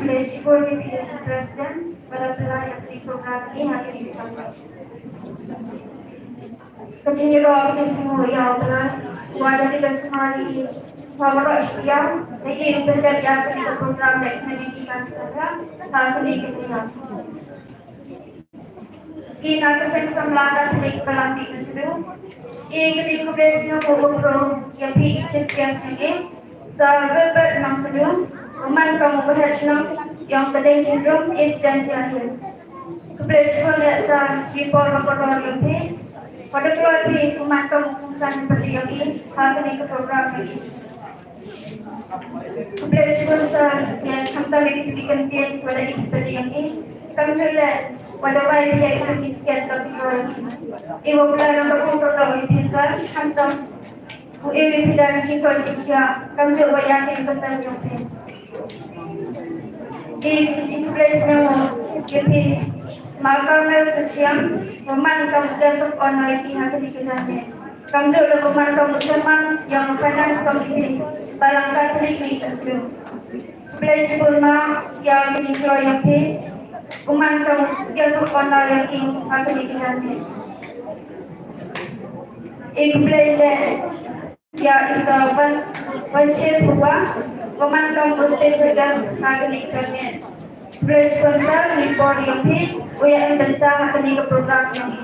Eligible Deputy President pada pelayan di program ini hari dicapai. Kecil doa kita semua ya Allah, wadah kita semua di Wawara Setia, lagi benda biasa di program dan pendidikan saya, tak pendidikan. Kita kesan melangkah dari pelantik itu, kecil kubesnya beberapa yang pikir biasanya, sahabat enam tujuh, umat kamu berhasil yang kedai cenderung is dan tiada. Kubesnya dasar di pola-pola yang pada keluarga umat kamu kesan seperti ini, hal ini ke program ini. Kubesnya dasar yang kami dikantian pada seperti ini, kami sudah pada bayi yang kita tapi ibu bulan untuk memperoleh visa hantam ibu tidak cinta jika kami coba yakin pesan yang di place-nya jadi makam sosial peman kamu dasar online di hati dikejarnya kami coba peman kamu cuman yang finance kami barang katolik ni tentu place purna yang dicinta yang umat kamu dasar online yang hati dikejarnya place ya isa wancet huwa peman kamu special gas hati dikejarnya sponsor report yang uya bentang hati ke program ini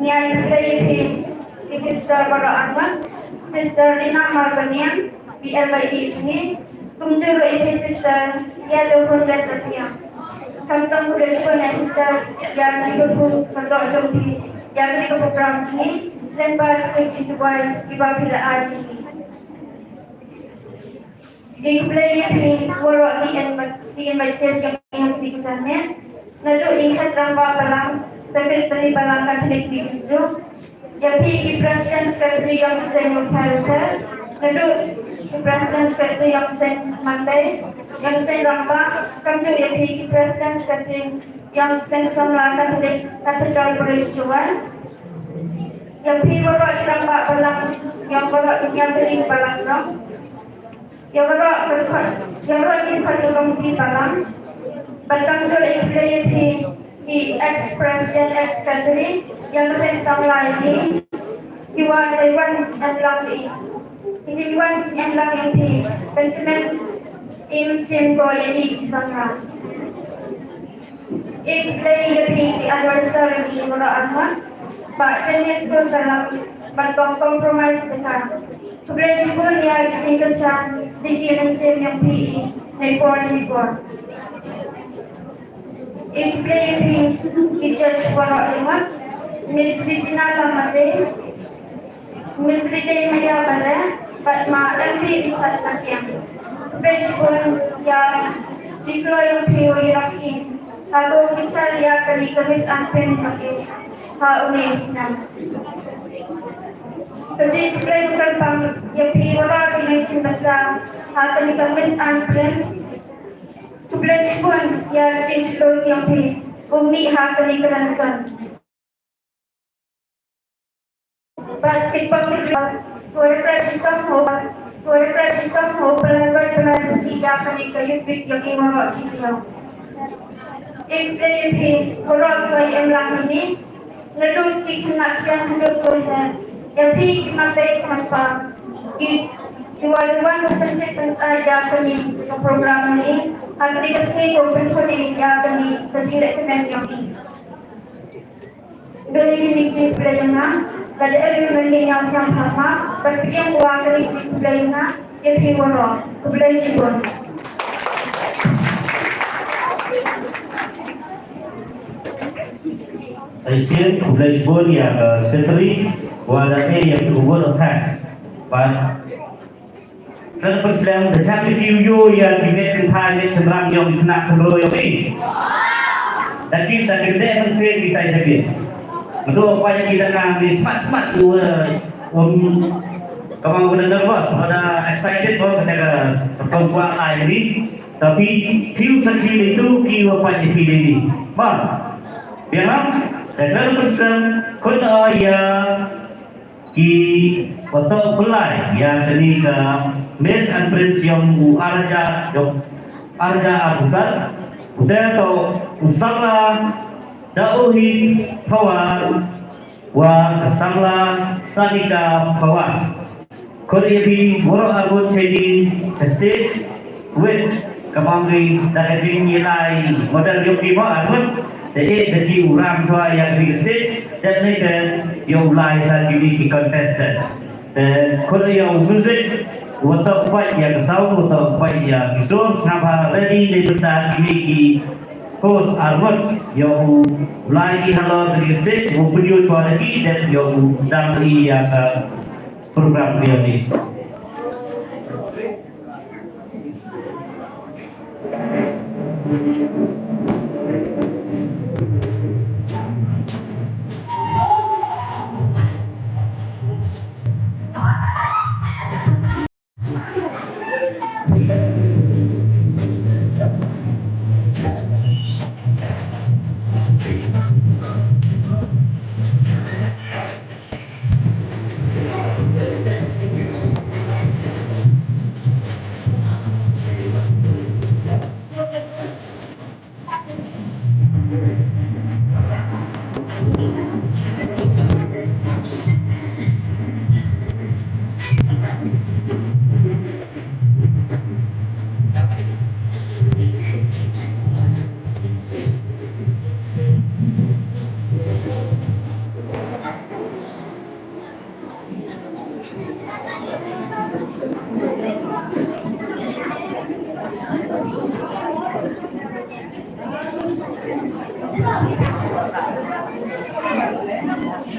niat dari sister pada anak sister Rina Marbanian BLBI ini kumjur ini sister ya dohon dan tatiang kami tahu respon sister yang cikgu berdok jombi yang di program ini dan baru kecil buat iba bila hari ini di play ini walau di invites yang dikejarnya lalu ingat rambut balang sekretari balang katolik itu jadi di presiden sekretari yang saya memperoleh lalu di presiden sekretari yang saya mampai yang saya rambut kami juga di presiden sekretari yang saya sama katolik katedral peristiwa yang di walau di rambut balang yang walau yang dari balang yang walau di kami balang Bahkan juga di ex-presiden, ex-secretary yang saya sama lagi Iwan yang lagi Iwan yang lagi Benjamin Imsim Goyani sama Iplay di advisor di Mula Ahmad bahkan sekolah dalam bantuan kompromis dengan Kebetulan pun yang ditinggalkan jika Imsim yang PE Nepal Iplay di judge para lima Miss Regina Lamade Miss Rita Maria Bala Padma MP Richard Takiam Kebetulan yang jika yang PO Iraki kalau bicara ya kali kemis ampen pakai ha unisna kerja Iplay bukan pang yang PO orang ini cinta ha kali kemis ampen Kebetulan pun ya change floor yang umi hak peningkatan. Batik presiden ho pelbagai tidak peningkatan yang imarat siapa. Iplay orang yang ini lalu dikenakan lalu yang mampai kenapa Iwan penciptaan saya kami program ini agar dikasih kompetensi yang kami kecil yang ini. Dari ini ciplayana dari elemen yang sama, berpikir uang dari ciplayana yang hiwara kebelah jiwa. Saya siap kebelah jiwa yang secretary wadah yang berhubungan tax, but dan Islam the chapter you yang dinet Thai net semrang yang dikenak kembali yang ini. Dan kita tidak mesti kita jadi. Menurut apa yang kita ngambil smart tu, kamu kena nervous, ada excited bahawa kita perempuan lain ini. Tapi feel sendiri itu kita apa yang feel ini. Bah, biarlah. Dan dalam Islam kena ayah ki foto pelai yang tadi ke Miss and Prince yang arja abusat udah atau usanglah dauhi pawar wa kasangla sanika pawar Korebi Moro Argo Chedi stage with Kamangi Dakajin Yilai Model Yogi Mo Argun the Uram Swa yang di stage dan later yung lai sa di contestant the Korea music untuk baik yang sound untuk baik yang visual sama ready di bentar ini di host Argun yung lai halo di stage yung video suara lagi dan yung sedang di program dia ni.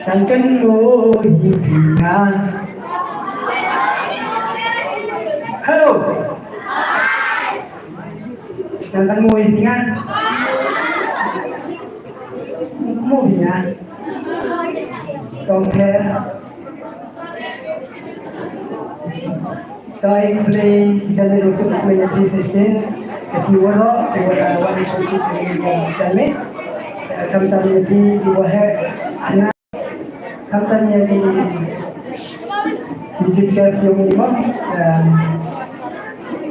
Sangkan lo hidupnya. Halo. Sangkan mo hidupnya. Mo hidupnya. Tong ter. Tay play jalan usuk play di sesen. Ketua wala kunci di jalan. Kami tadi di bawah anak. Kami yang dijadikan yang minimum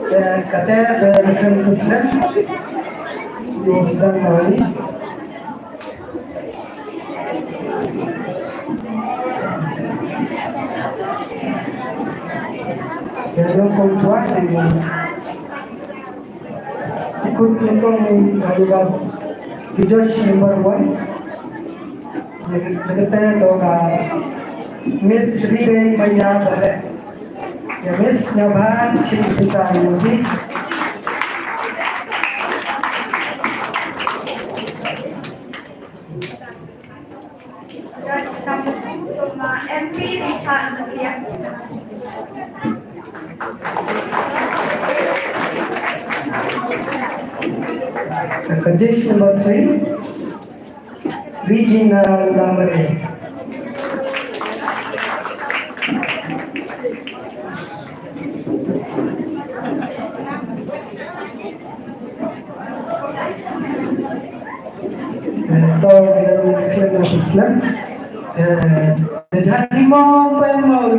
dan kata dan kesulitan yang sedang mawali dan yang kontua dengan ikut untuk juga Josh number 1 kita तो का miss रीडे मैया बरे या miss नभान शिल्पिता युवती Judge number MP Richard Mutia. Judge number 3 Regional number 8. तो film Islam jadi mau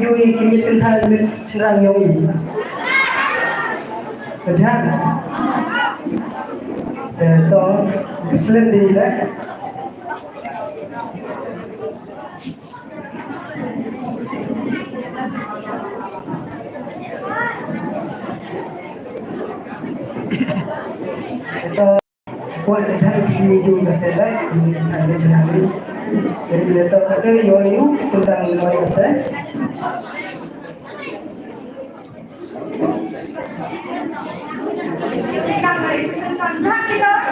yui kimi kental cerang yui jadi तो Islam di lah buat cari video kata lah, ini ada cari. Jadi letak kata you sedang lewat kata. Sedang lagi sedang cari dah.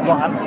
Halo,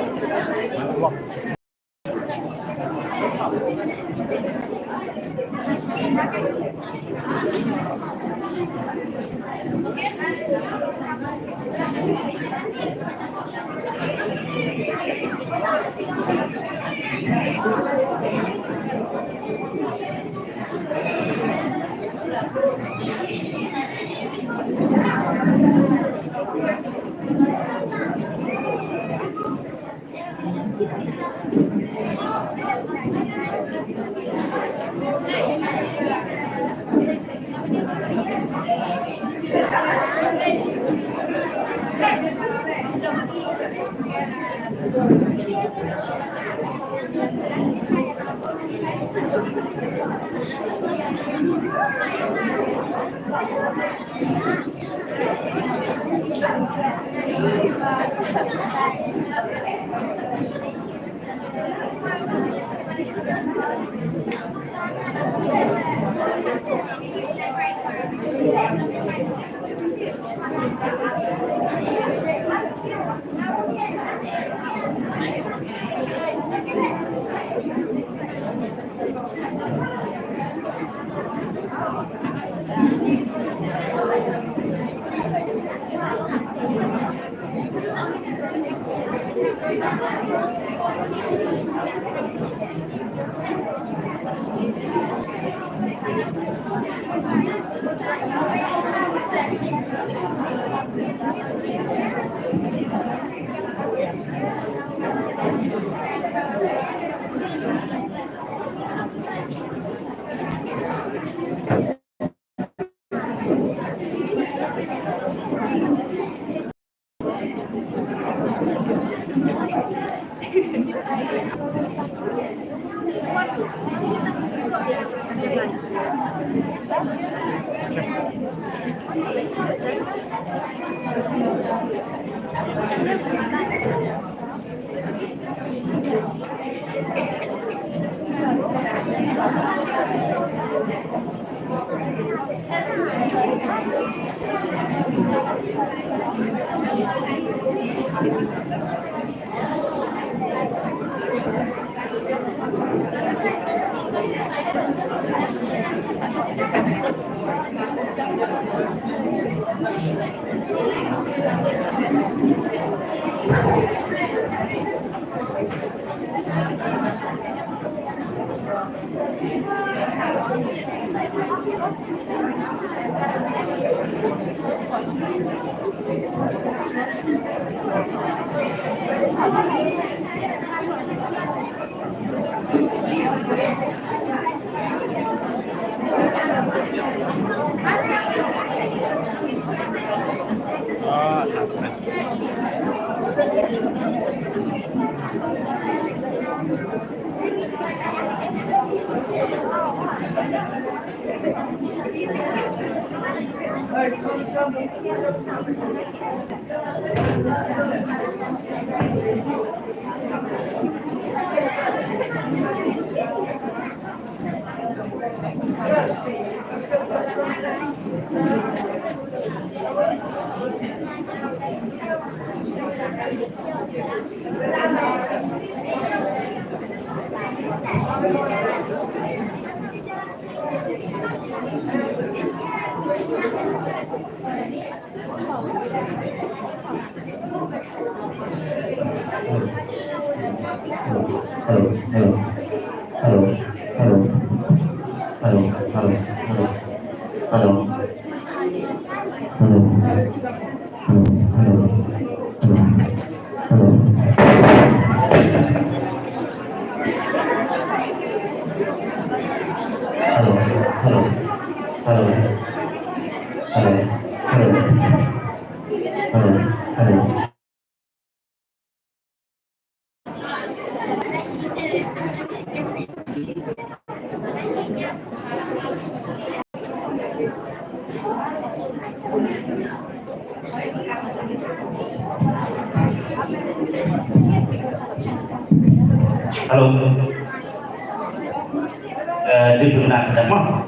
judul nak macam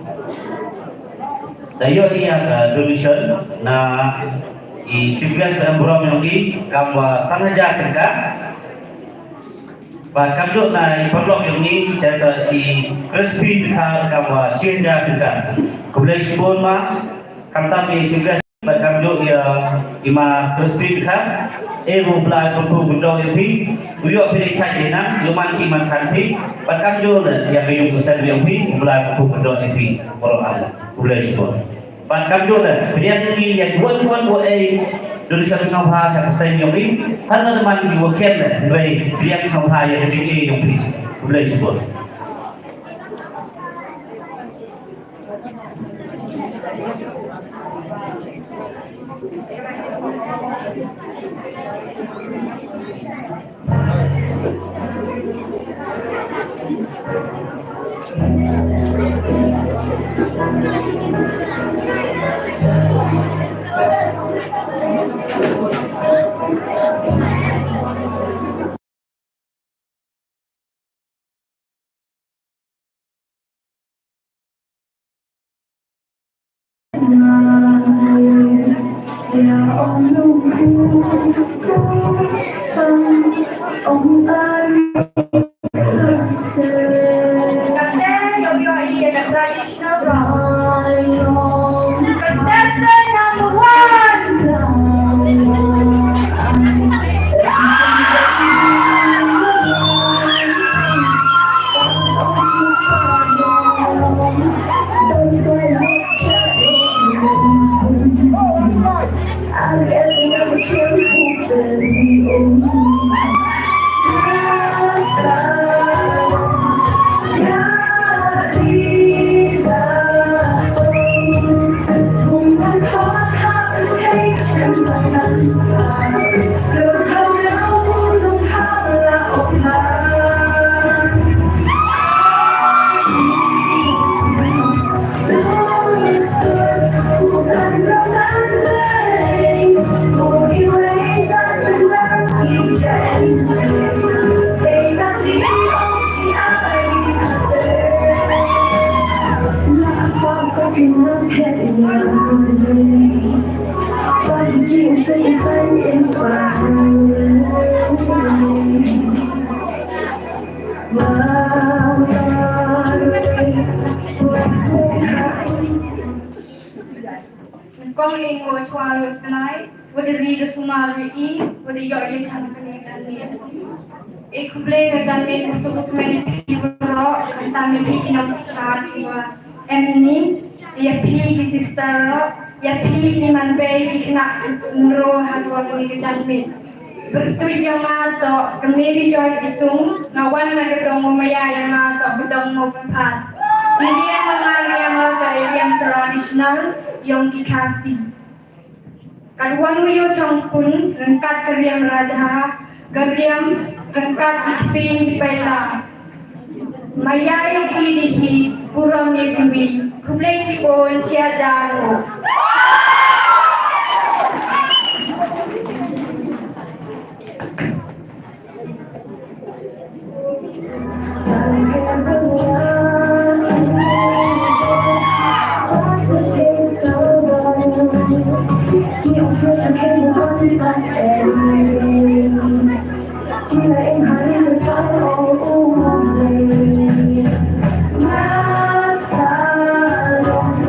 Dayo iya donation na i chief guest ang buram yung i kamwa sanaja terka và cam chốt này phần lọc yang ini jaga di crispy kita kamu cia juga kemudian sebelum kam tami juga và cam chốt ya ima crispy kita belai untuk benda yang pi uyok pilih cai dina yuman kiman kan pi và cam chốt là ya pi yung kesan yang pi belai untuk benda yang pi kalau ada kemudian sebelum và cam chốt là dia ini yang buat Indonesia Nasional Bahasa Pesaing yang ini karena teman di weekend dari pihak Shanghai yang kecil yang ini boleh sebut. Traditional rock. Contestant number 1. Con đi ngồi choa rồi cái vừa đi được xuống mà rồi ý vừa đi gọi yên chăn miệng एक खुले गजान में मुस्तुक में रो कंता में भी की नम चार हुआ एमनी या भी की सिस्टर रो या भी की मन पे की ना रो हटवा में गजान में bertujuan yang atau kemiri joy situng ngawan na gedong maya yang atau bedong mau pepat ini yang mengalami yang atau yang tradisional yang dikasih kaduan muyo campun rengkat keriam radha keriam rengkat ikpin di pela maya yang idihi puram yekimi kublai cikon ciajaro chỉ là em hãy được bắt ôm ôm lên xa lòng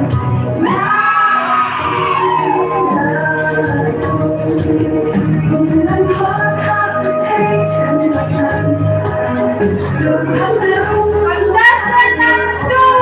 cùng anh thoát khắp thấy chân mặt đường thăm lưu contestant number 2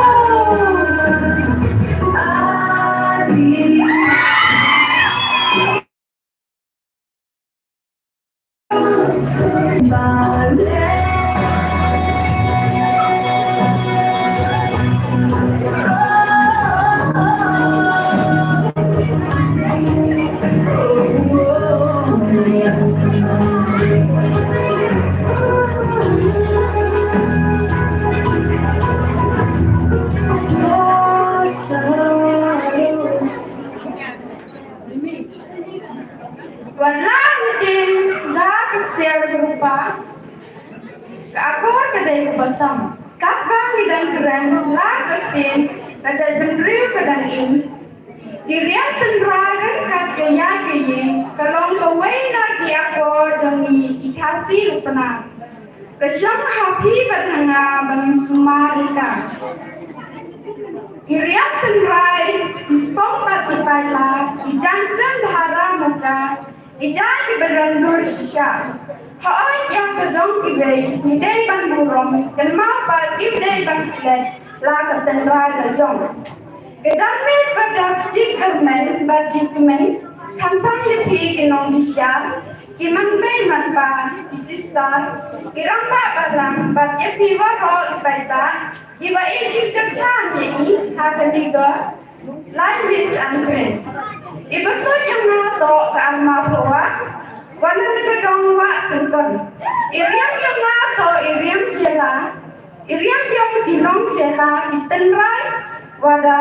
Aku kedai Batam. Kapal di dan keren lakukan kajar bendriu kedang in. Kirian tendragan kat kaya kaya. Kalong kawai lagi aku jangi dikasih upana. Kejang happy berhanga bangin sumarika. Iriam tenrai ispong bat ipaila ijansen dhara muka ijan iberandur shisha. Haoi yang kejong ibei nidei ban burong dan mapar ibei ban kilet la ketenrai lejong. Kejang mit berdap jikkermen bajikmen kantang lipi kinong bisya kiman bay manpa isistar kiramba balang bat yepi waro ibaita iba ijik kerjaan ini akan diga lain bis angkren iba tu yang ngato ke alma proa wana tegagong wa sengkon iriam yang ngato iriam sela iriam yang dinong sela itenrai wada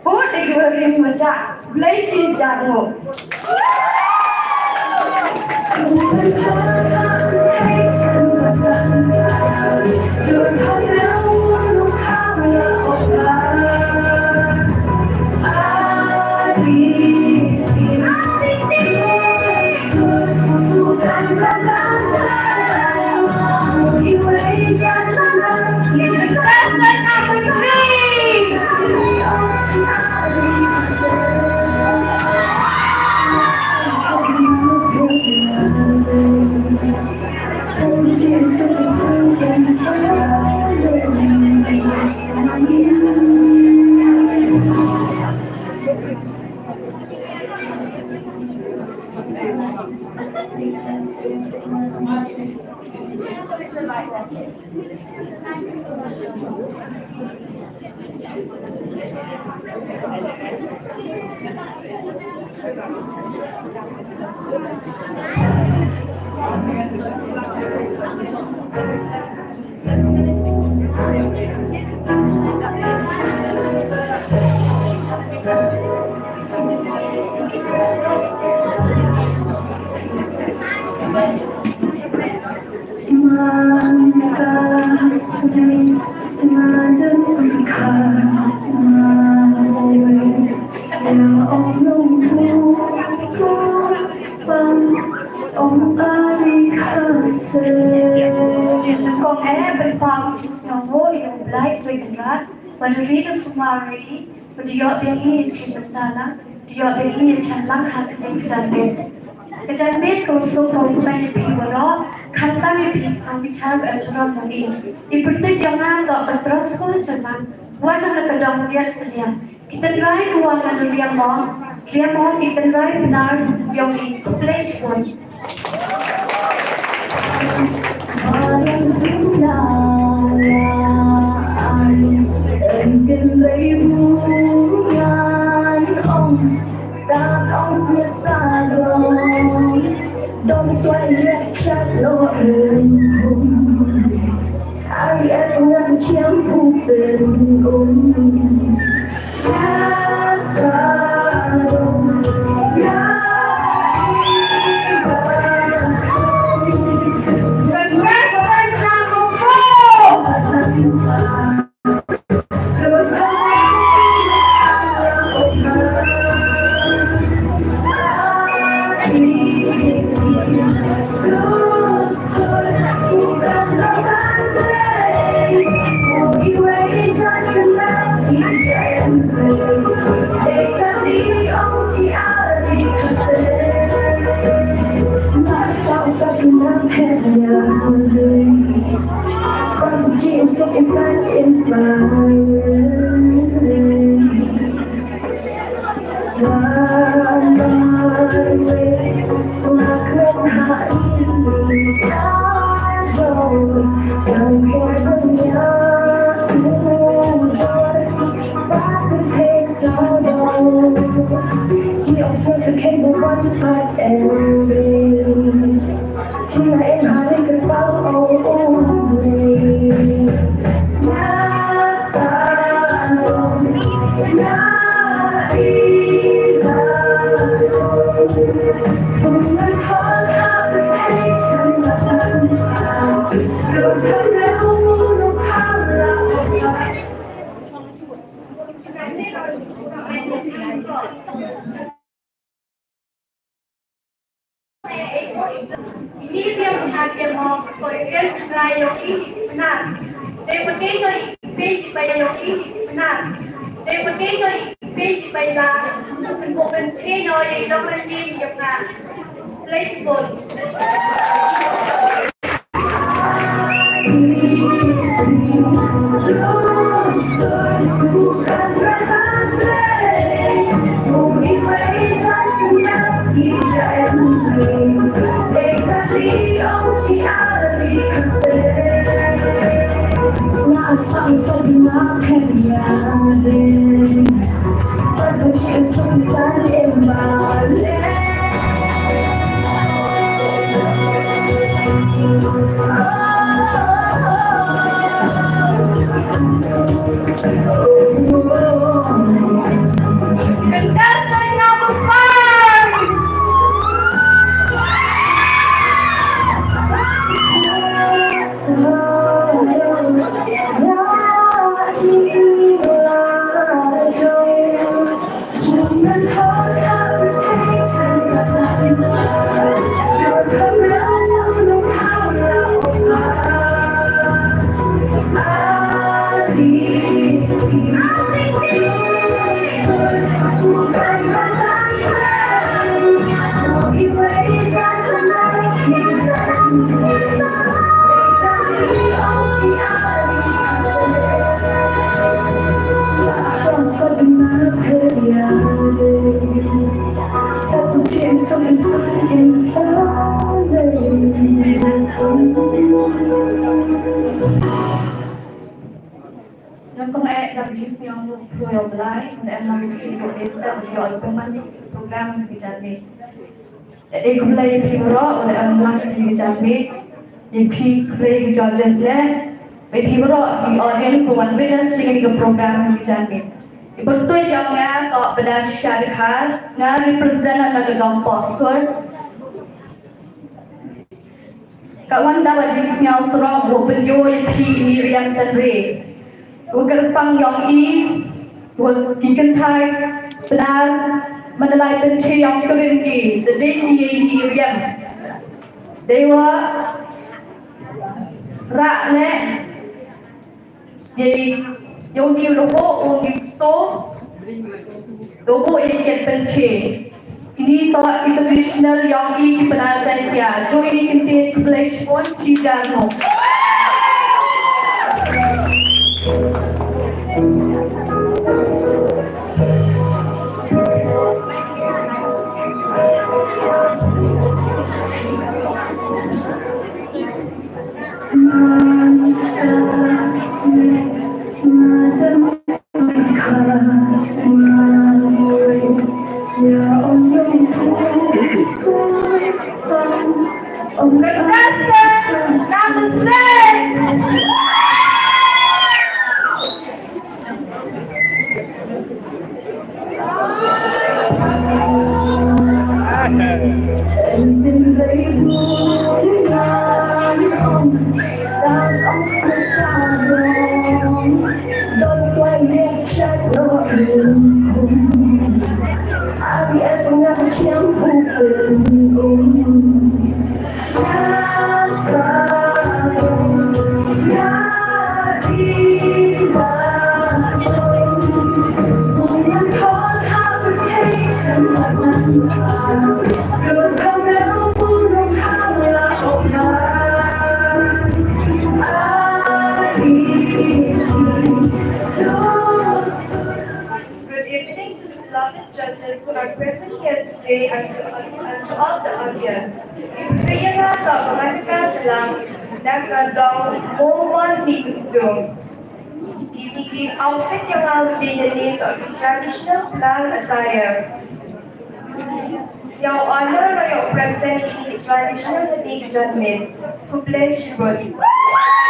bu degerin maca blai chi jango Pada rida sumari, pada yop yang ini cinta tanah, yop yang ini canlang hati kejangan. Kejangan kau sofa kumai piwala, kantami pi ang bicara berulang lagi. Iperti jangan tak berterus pun canlang, wana nak kedang lihat sedia. Kita rai kuat nak lihat mau kita rai benar yang di pledge pun. Tình lấy buồn ông ta ông xưa xa rồi đông toan nhắc chắc lo ơn hùng ai em ngăn chiếm khu tình ông xa xa đông chim sông san yên vàng và mang về mà khuyên hại đã rồi càng khe với nhau trôi ta cứ thế sao đâu chỉ ông sẽ thực hiện một con bắt em đi chỉ là em hãy cứ bao âu này Ini dia natin mo koikan rayo na Demotin no ipin by no na Demotin no ipin by la open no yung din yung na playful bukan berandai mungkin mereka punya kijang dekati om ciari kasih asal di maperiare berbuci sungsan embale Contestant number 5 Yang đăng ký siang pro online dan làm video desa video album program di Jambi. Jadi kulai pihoro dan amlang di Jambi. Yang kulai judges le, pihoro di audience one witness singing the program di Jambi. Bertuai yang atau pada syarikat nga represent ang nagagong poster. Kawan dapat jenis nga serong open yo yang Miriam Tanri. Gerpang yang gikan thai benar menilai benci yang keringki the day ini Miriam dewa rak le yang di logo ongik so logo ini ket benci ini toh itu tradisional yang ini benar jadi do ini kinti place pun cijarno Contestant number 6 tình lấy buồn đàn ông đã xa rồi đôi quay hết trách nỗi buồn ai em ngắm chiếm u bình xa xa đã đi mà thôi buồnมันท้อทำให้ฉันหมดมันjudges who are present here today and to all the audience. Ipagkaya nga mereka telah nagkandang momen dito. Di outfit yang harus dinyanyi untuk traditional Khmer attire. Yang honor na yung present in traditional ethnic judgment, Kublai Shibori. Wow.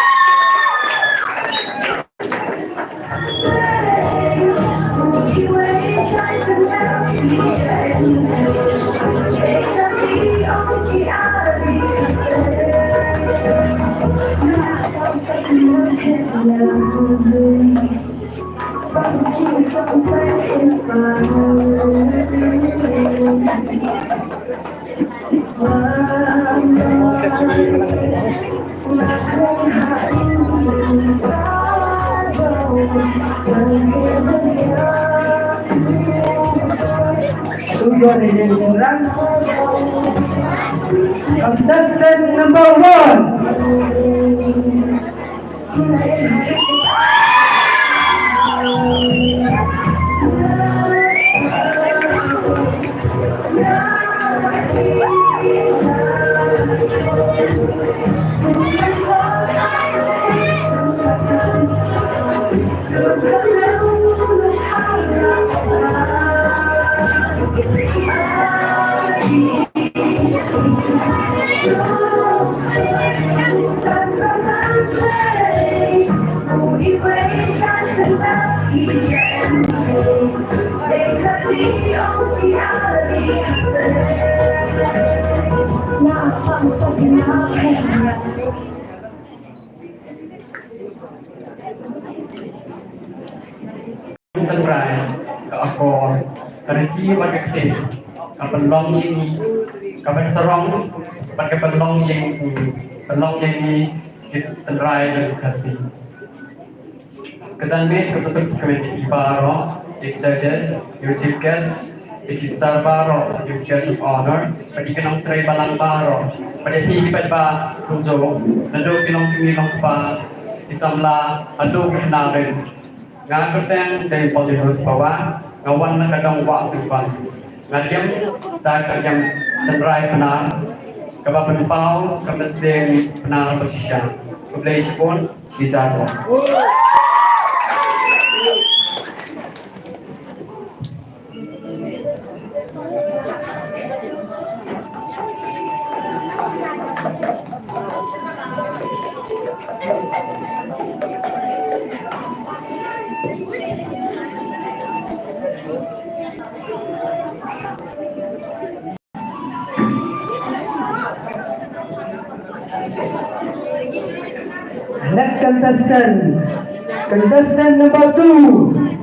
Sigor Area Cemerlang. Contestant number 1. Tengrai ke akor kerja pada ketin kapan long ini kapan serong pada pelong yang di tengrai dan kasih kejanbet ketusuk kemedi ibaro ik judges your chief guest ik sarbaro your guest of honor pati kinong tray balang baro pati pi ba kunjo nado kinong kinong pa isamla ado kinarin ngakurten dari polinos bawah ngawan nakadang wa simpan ngadiam tak kerjam tendrai penar kabapan pau kabasing penar posisya kublai pun si jaro Next contestant number 2.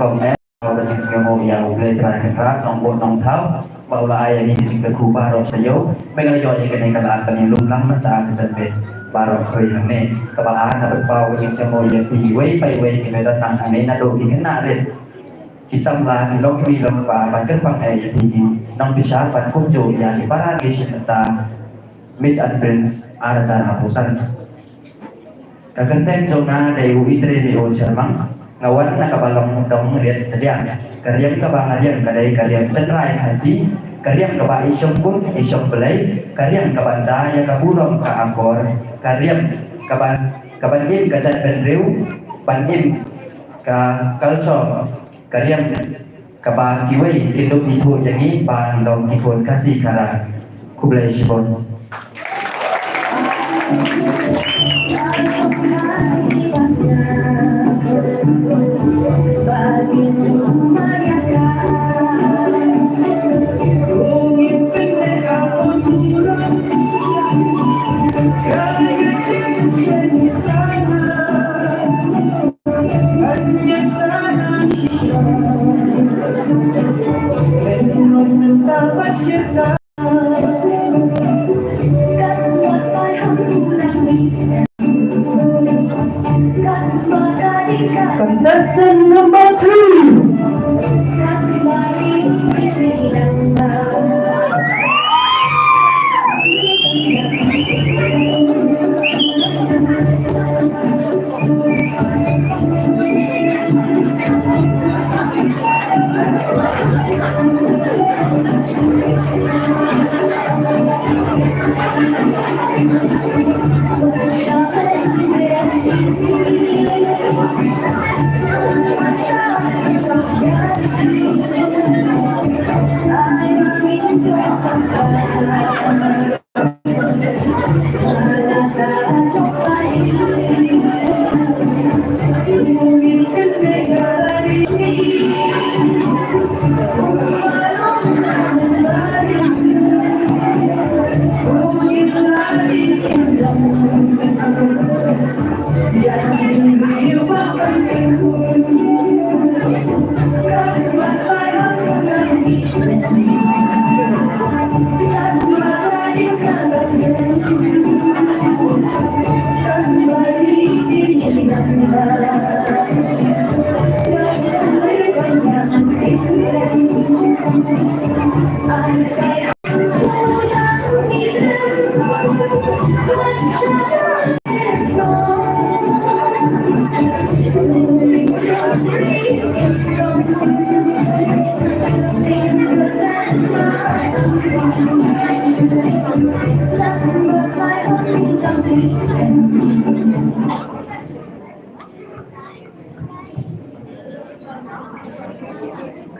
Komen bajing semua yang boleh terangkan nombor tahu bahwa ayah ini jika kubah roh sayo mengalir yang kena kelaan yang lumlang mata kecantik baru kerja ni kebalan dapat bawa bajing semua yang piwai piwai kita datang ane nado kena ada kisah lah di lok mi lok ba bankan pang ayah tinggi nang bisa pan kunjung yang di para gesih tentang misadventures arajan hapusan kakenten jonga dari uitre di Jerman ngawan nakabalong dong lihat sediang karyam kabangalian kadai karyam tenrai kasih karyam kaba isyong kun isyong belai karyam kabanda yang kaburong ka angkor karyam kaban im kacat pendriu ban im ka kalso karyam kaba kiwai kinduk itu yangi ban dong kikon kasih kara kublai shibon Contestant number 2.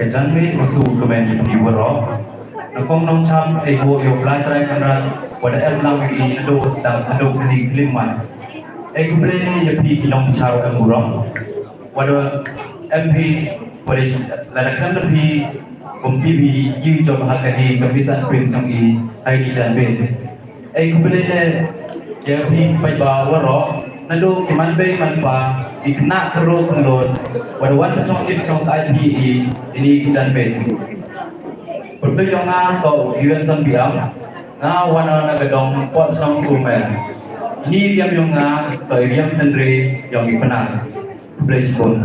Kejanti masuk ke menu viewer. Nakong nong cham ego yo blind try kamera wada elang i ado sedang ado kini keliman. Ego play ya pi kinong charo emurong. Wada MP wada lada kan pi TV yu job hakadi kemisan prince yang i ai di janbe. Ego play le ya pi pai ba waro nado kiman be man pa ikna kero kelon wada wan pecong chip chong sai pi ini janbe. Untuk yang atau given son biam, wana na gadong pot song sumen. Ini diam yang atau diam tendre yang dipenang. Please pun.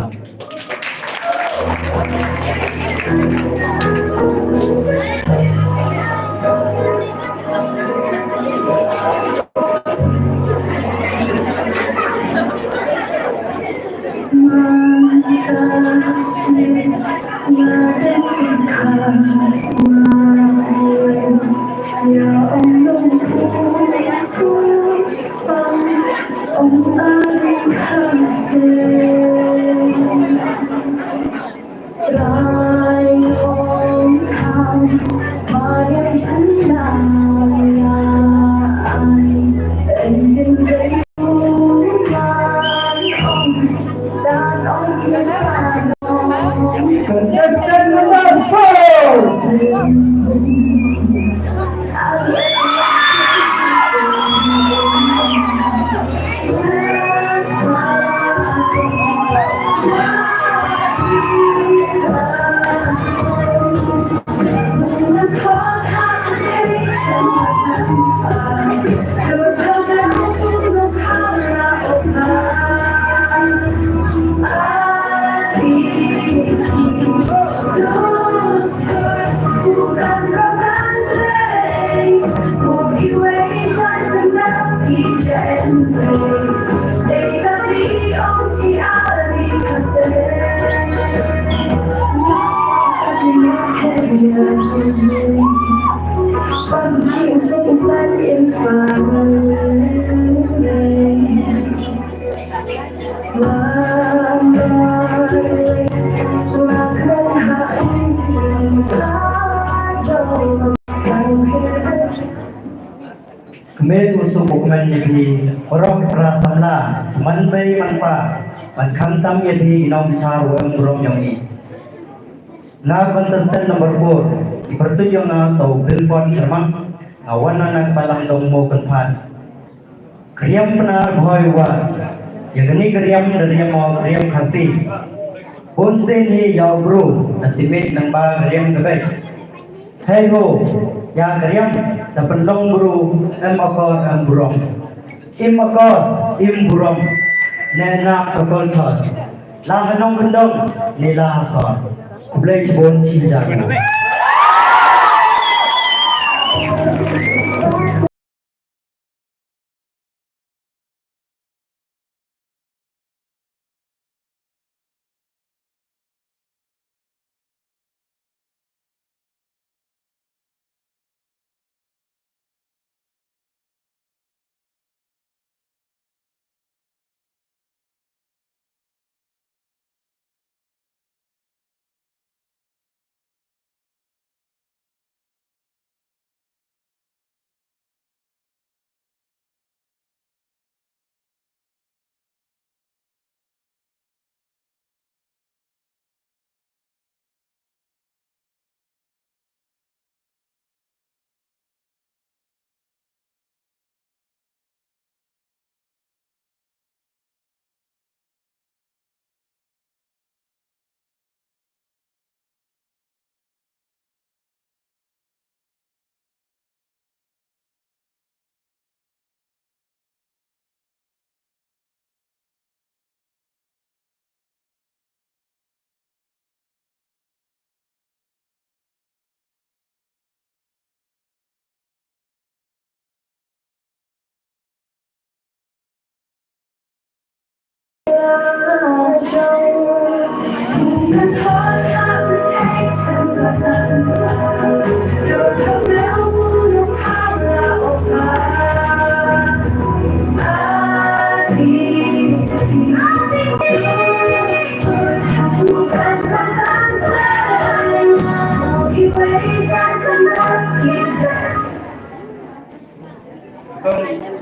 Contestant number เมนอุสุบุกมันยพีรองปราสัมลามันไปมันป่ามันคำตั้มยพีน้องชาวเมืองรองอย่างนี้นาคอนเทสต์ number 4 ipertuyo na to Bilford Sharma awana nang palang dong mo kanpan kriyam penar bhoy wa yagni kriyam dari mo kriyam khasi Bonsen ni yau bro, ultimate nang ba kariam kabay. Hey ho, ya kariam, dapat long bro, akor burong. Akor, burong. Nena kotol chod. Lah hanong kendong, nila hasor. Kublai cebon cijago.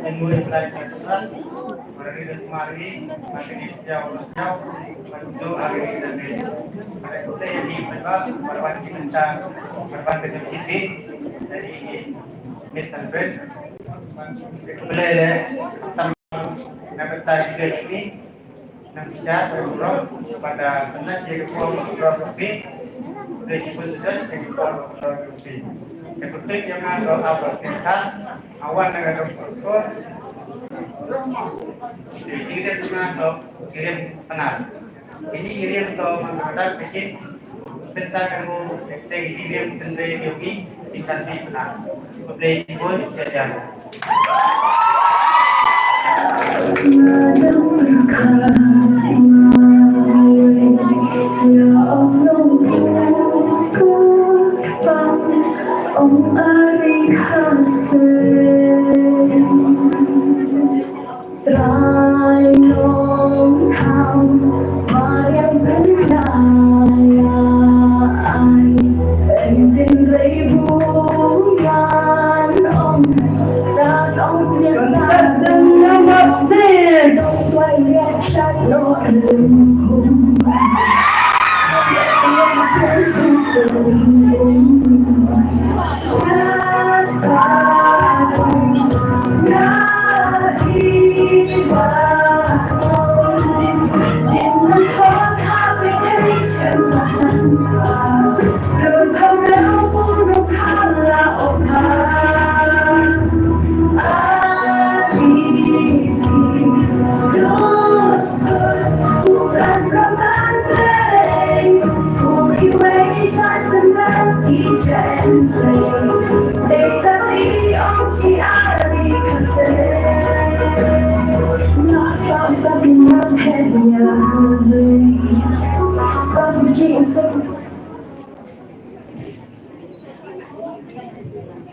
yang mulai mulai keserat mereka semari makin jauh menuju hari ini dan kita yang di perban cinta perban kecil citi dari Miss Andred sebelumnya nak bertanya ini nak bisa berurut pada benar jadi program lebih resiko sudah jadi program lebih kebetulan yang ada awas kita awal dengan dokter skor jadi dia cuma kirim penat ini kirim atau mengatakan kesin pensar kamu kita kirim sendiri yogi dikasih penat boleh pun saja Ông ari khasem trai nong tham mariam penaya ai endin reibu yan ông đã ông sia sa dong quay ghé chat lo rừng hùng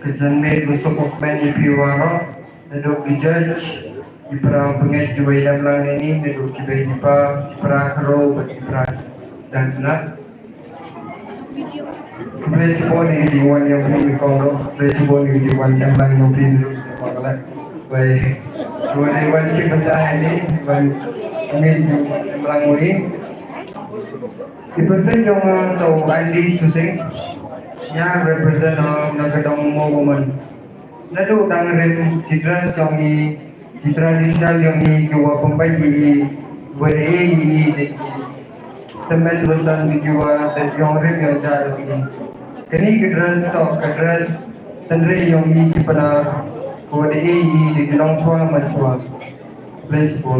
Kejanmir busuk men ipiwaro neduk di judge di perang penget juga yang lang ini neduk di bejipa perang kero bercipra dan benar kemudian cipon di jiwan yang pun dikongro kemudian cipon di jiwan yang lang yang pun neduk di kepala baik kemudian jiwan cipta ini jiwan ingin lang ini ibaratnya yang tahu Andy shooting nya represent nagadong mo woman nado dangarin kitras yang di tradisional yang di gawa pembagi bere ini teman bosan video dan yang review jari ini. Kini address tendre yang ini pada kode ini di dalam chua macua. Let's go.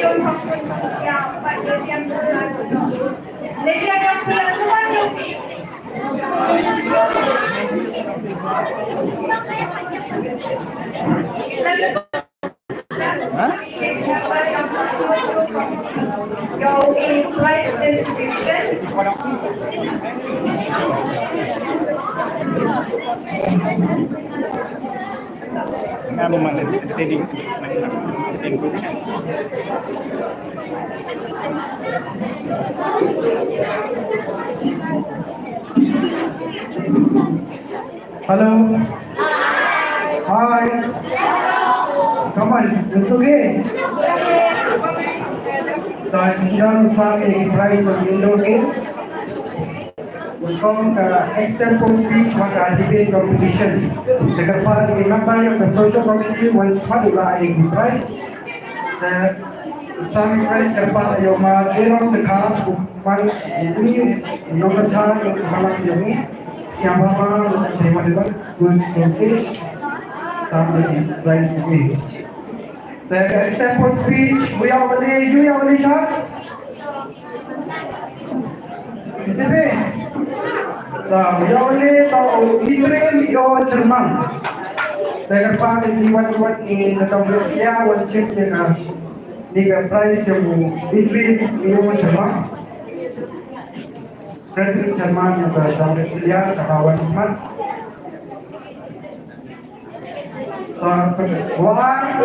yung chokpon yang pag-iam na Lilian yang pulang naman yung Go in price distribution. Ano man sending Hello. Hi. Come on, it's okay. Sedang usahkan prize of indoor game. Welcome ke external speech maka debate competition. Dekat di member of the social committee once pada a prize. The some prize dekat ayo ma derong dekat man ini nomor cara yang halang ini. Siapa ma tema debat good message. Some prize ini. The external speech we are only shot. Jadi, we are only to Israel yo Jerman. Dengan pak di wan in Malaysia wan chip ya di price yang Israel yo Jerman. Secretary Jerman yang Malaysia sama wan Jerman. Wah.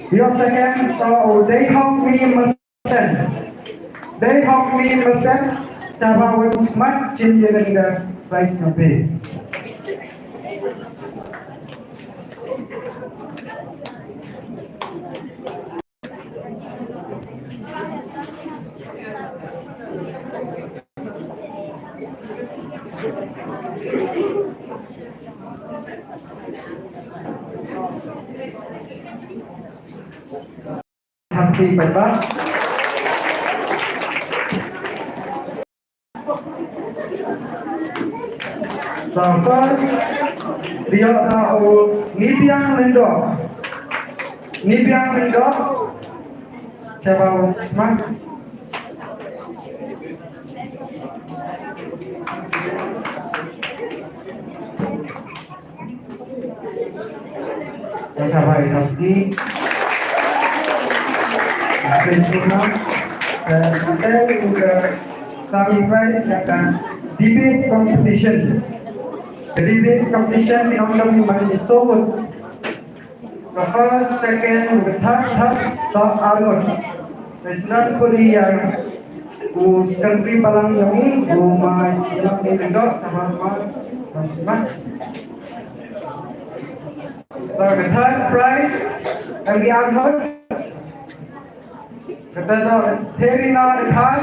Biasakan tahu they help me merten. They help me merten. Sahabat Wajibmat cinta dengan price nabi. Happy birthday. So first, dia tahu Nipiang Lindo, siapa Wajibmat? Siapa Happy? Dan kita juga sami prize akan debate competition. Debate competition macam mana disebut? The first, second, the third, top argot. Presiden Korea, country palang yang ini, yang ini sama macam. The third prize, lagi argot. Kata Terina dekat,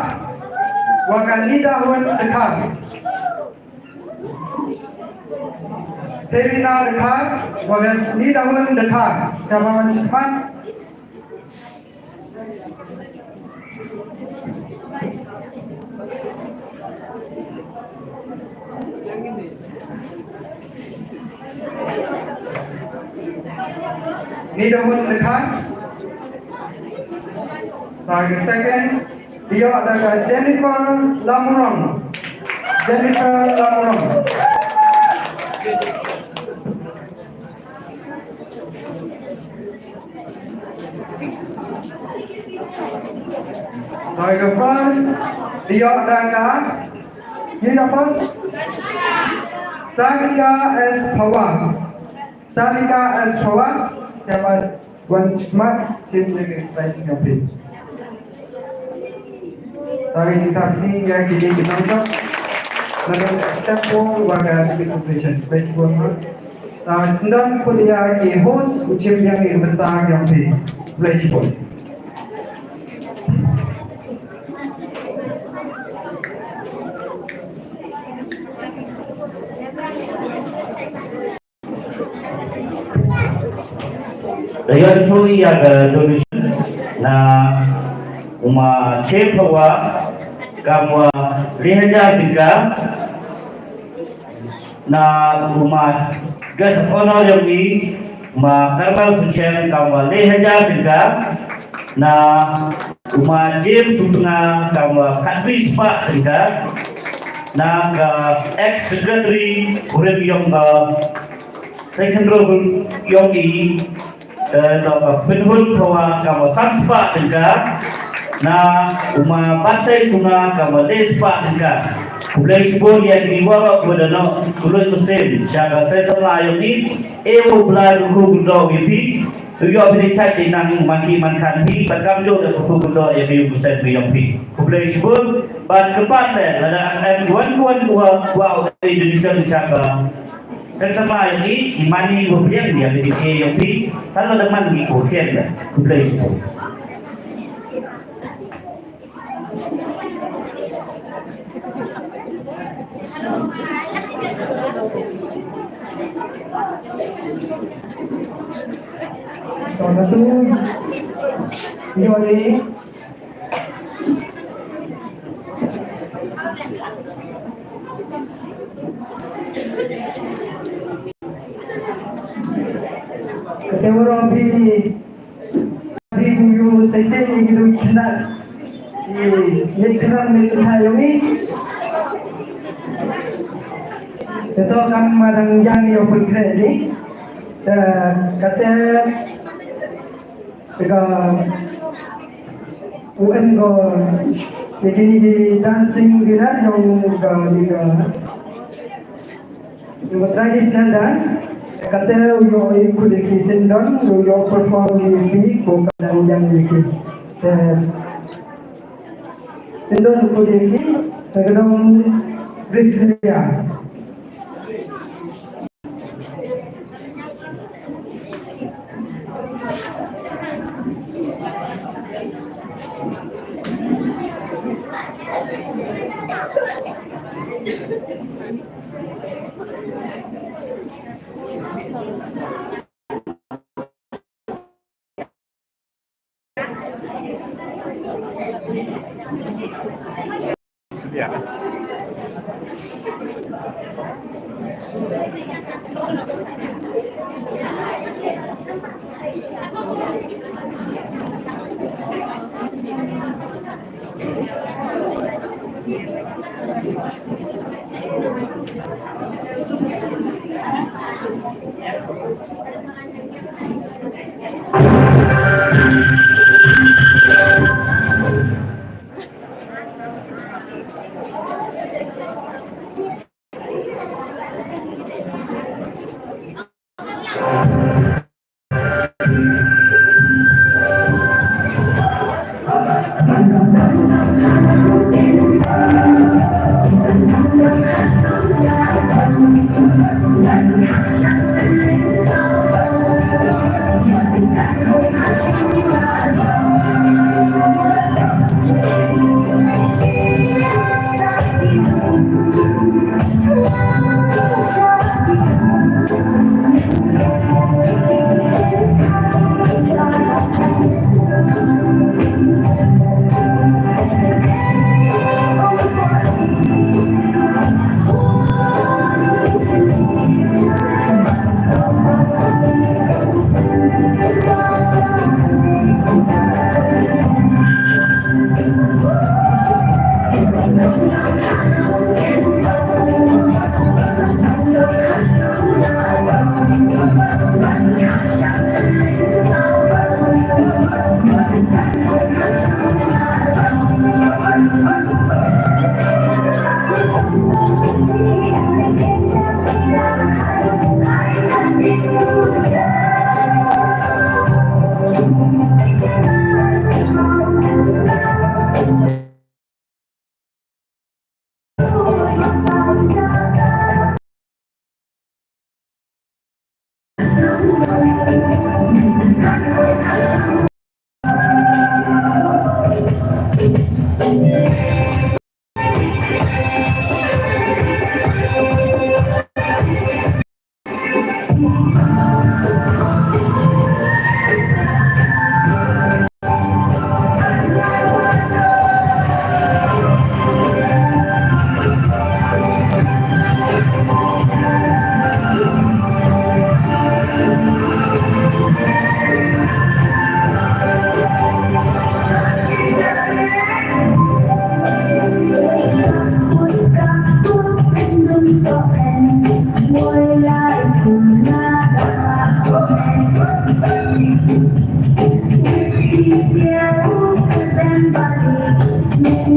Wakalida hun dekat. Terina dekat, Wakalida hun dekat. Siapa Wajibmat? Nida hun dekat. Target second, dia adalah Jennifer Lamurong. Jennifer Lamurong. Target first, dia adalah first, Sarika S. Pawar. Sarika S. Pawar, siapa Wajibmat cinta prize nabi. Tadi kita ini yang kita ucap, lalu step four warga competition, page one. Sedang kuliah di host ucap yang bertang yang di page one. Dengan curi ada donation na chef hawa kamwa 2000 tingka na gas honor yang ni karmal suchen kamwa 2000 tingka na umajim sunga kama Kadri Spa tinggal na ex secretary urem yung second role yung i penhul kawa kama Sanspa tinggal na umabantay sunga kama Despa tinggal Kulay subon yang diwara pada no kulay to sem siya saya sama ayong ni ewo bla rugu gundo gibi yo bini chat nang maki mankan pi bakam jo da rugu gundo ya bi buset bi yang pi kulay subon ban kepat le ada M1 wa Indonesia siya saya sama ayong ni imani wo biang dia bi ke yang pi kalau teman gi ko khen le kulay subon Satu, ini ketemuan api buyu sesi gitu kenal ini cerah metahayumi itu kan madang yang yo berkredi kata Jika UN ko begini di dancing dinner yung traditional dance kata yung ikut di sendon yung perform di ko kadang yang di sendon ko di kadang Brazilian Sedia.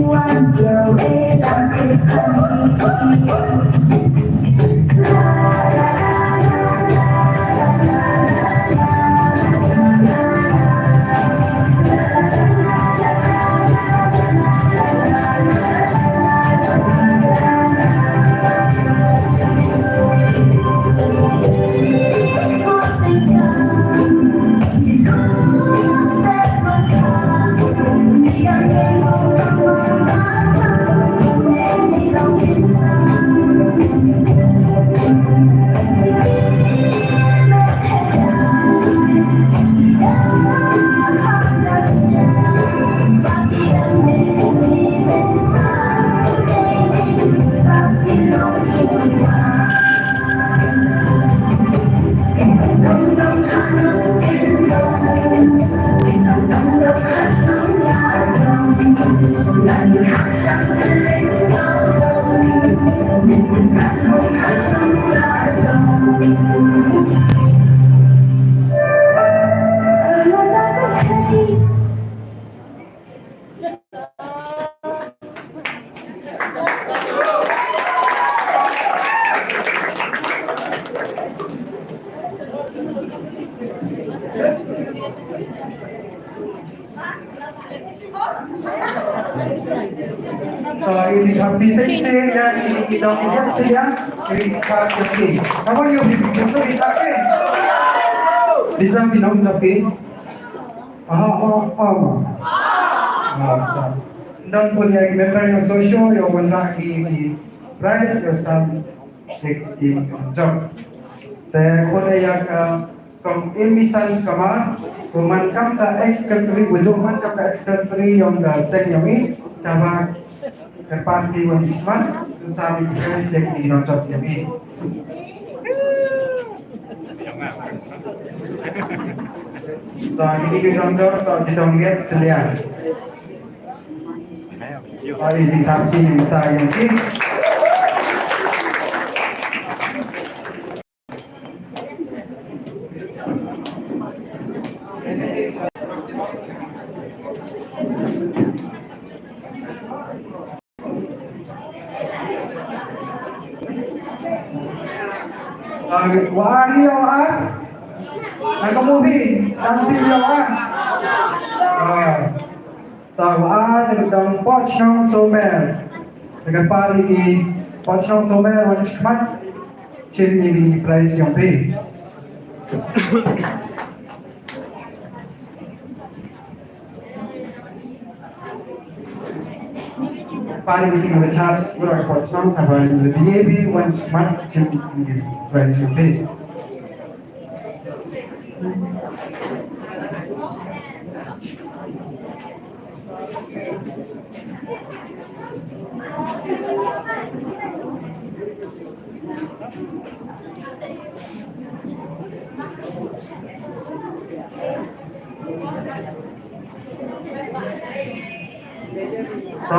wajar dan Sing dan idong lihat siang dari Joki. Kamu yang besok dicapai. Bisa minum Joki. Sedang pun yang member yang sosial yang menaiki di prize yang sam di job. Dan pun yang kom imisan kamar memankan ke ex-country, bujukan ke ex-country yang sen yang ini sama depan di Wanjiman, usaha bikin yang di nonton ini. Ini kita nonton, kita lihat selian. Hari ini tapi minta yang ini. Wahari yawan, nakamubi, dancing yawan. Tawaan dengan poch nong somer, dengan pari di poch nong somer wancikmat, ciri di prize yang pi. Pari di tinggal cat, udah poch nong sampai di DB wancikmat ciri di prize yang pi.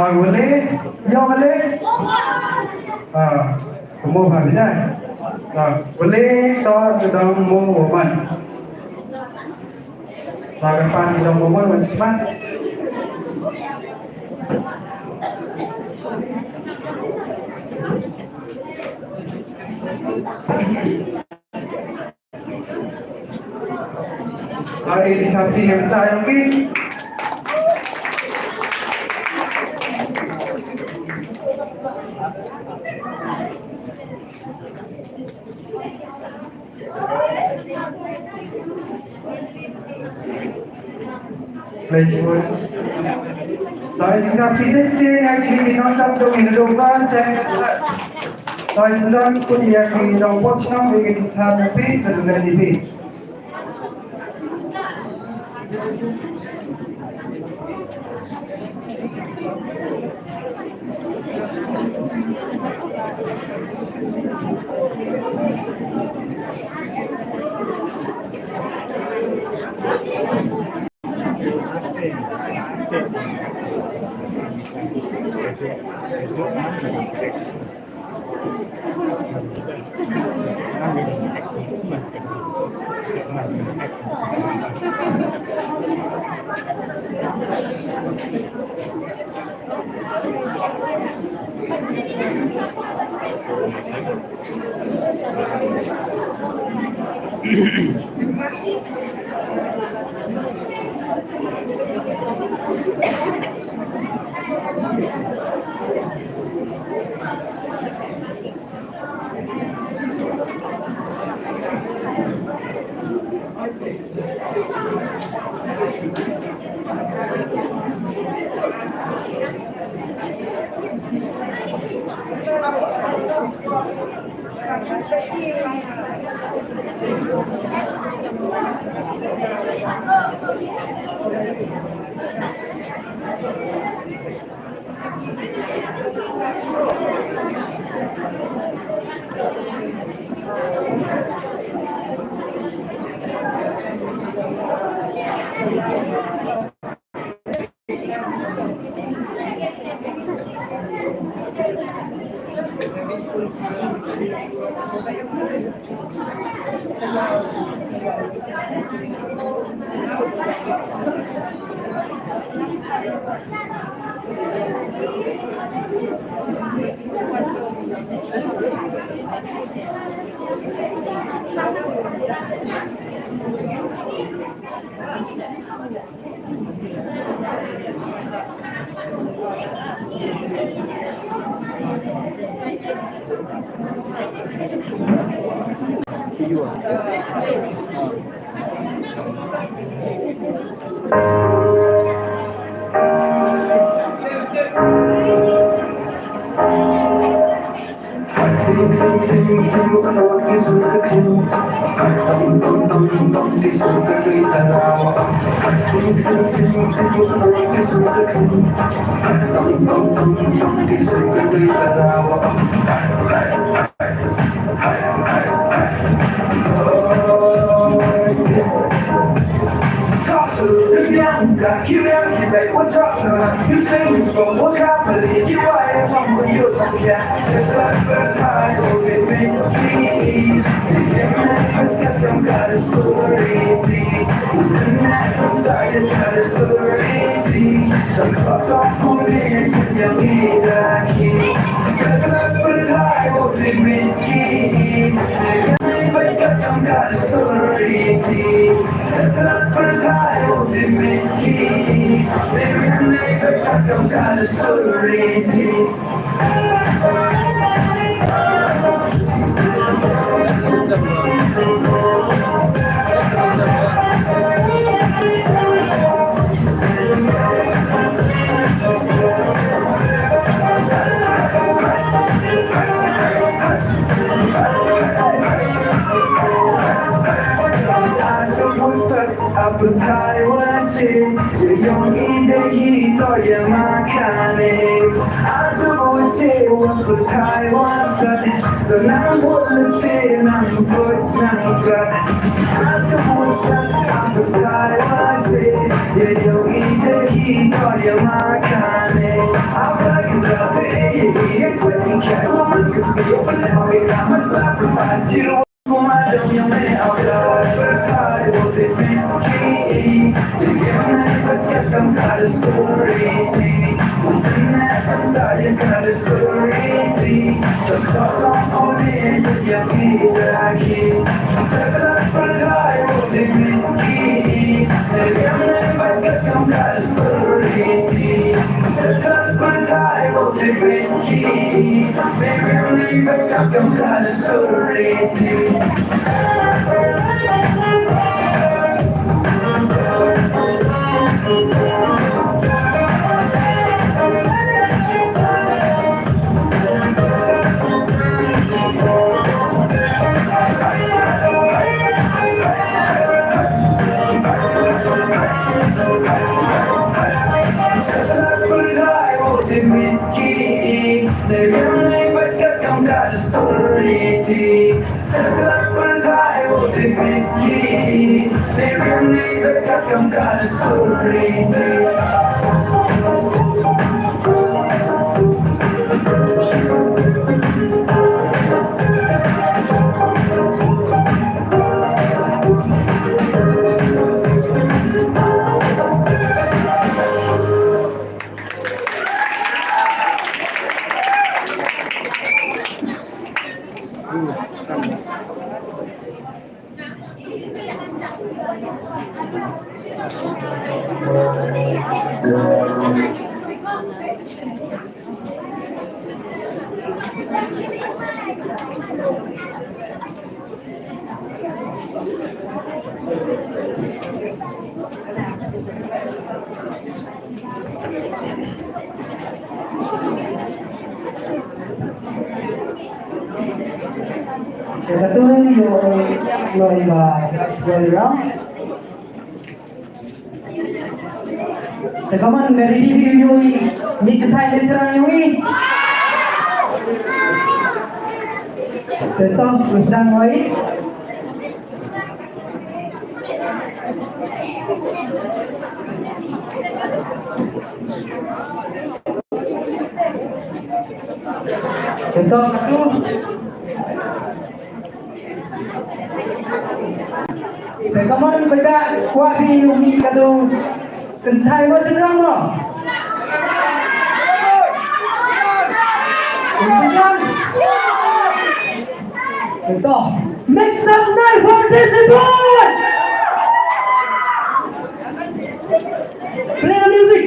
Boleh? Ya boleh? Kamu faham tak? Boleh tak dalam momen? Depan dalam momen macam mana? Hari ini kami minta yang ini. Flashboard. Tayo jika bisa sih yang ini nonton tu ini doa saya. Tayo sedang pun yang ini nonton senang bagi kita tapi terdengar di. Betul yung basketball round. Teman dari di Yui, ni ketai lecerang Yui. Betul, sedang Yui. Betul, satu. Teman beda kuat di Yui kadu kentai masih berang lo. Betul. Make some noise for this boy. Play the music.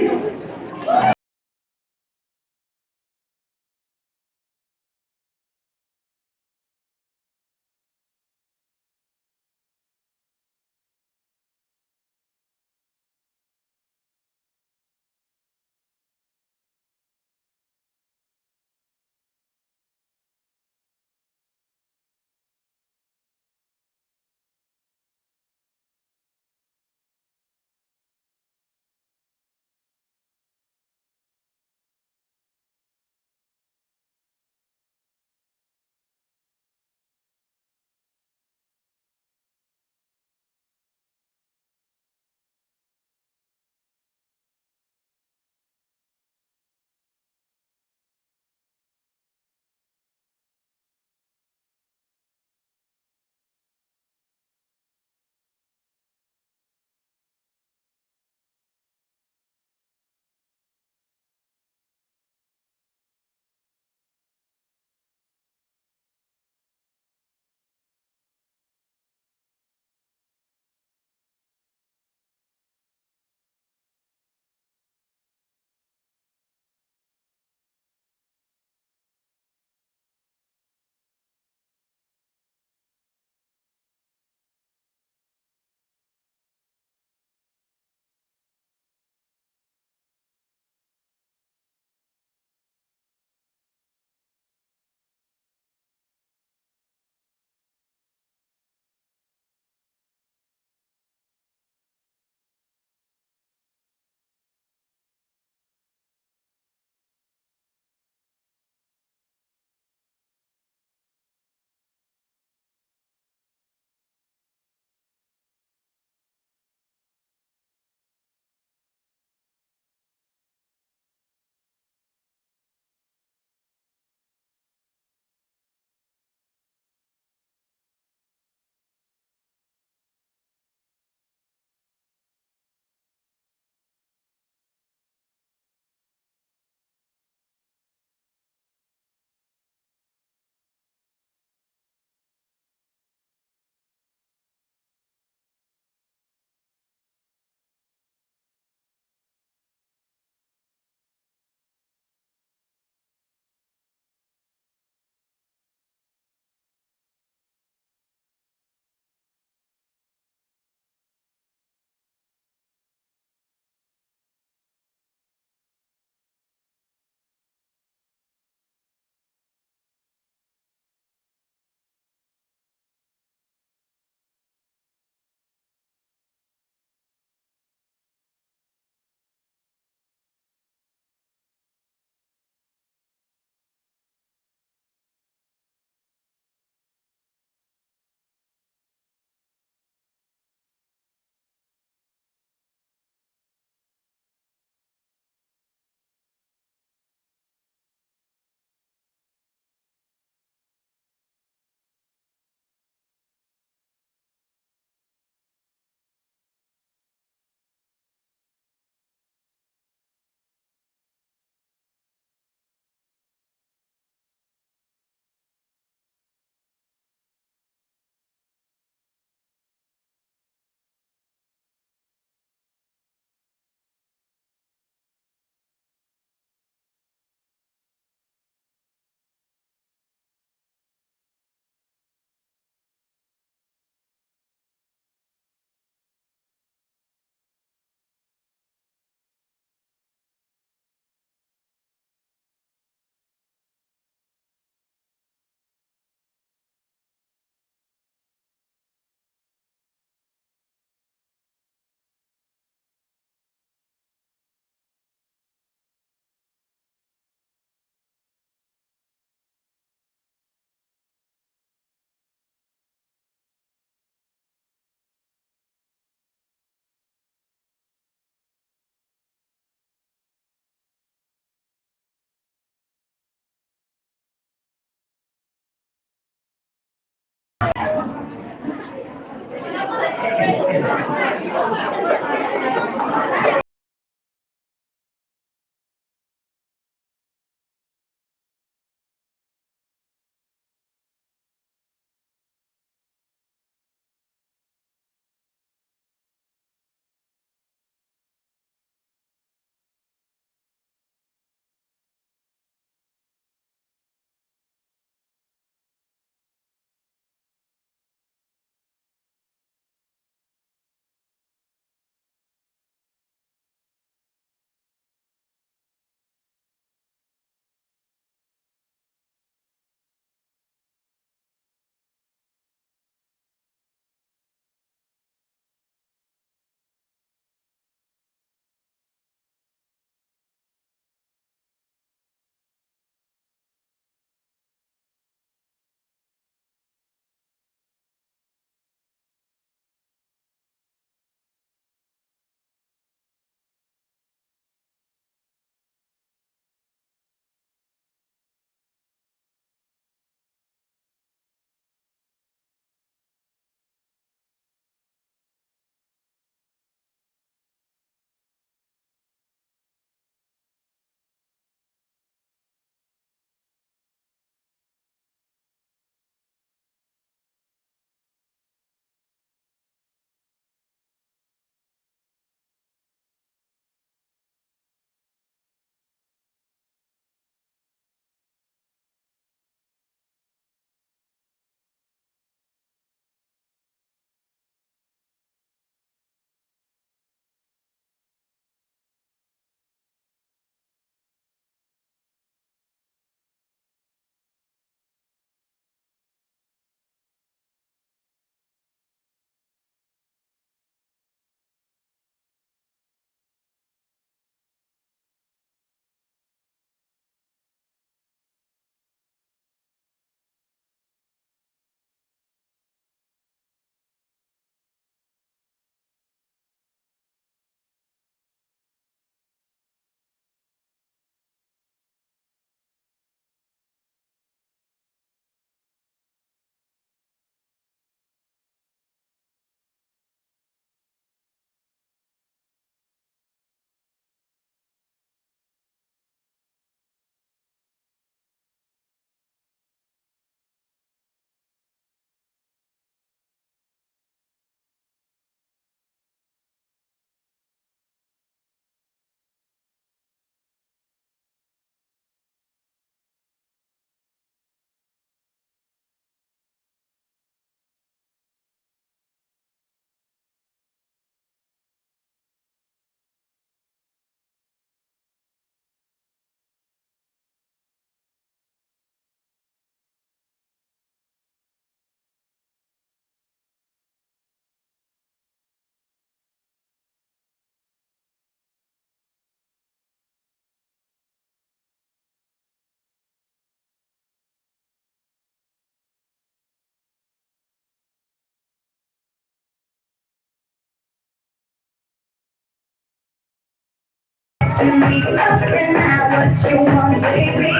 To me, looking at what you want, baby.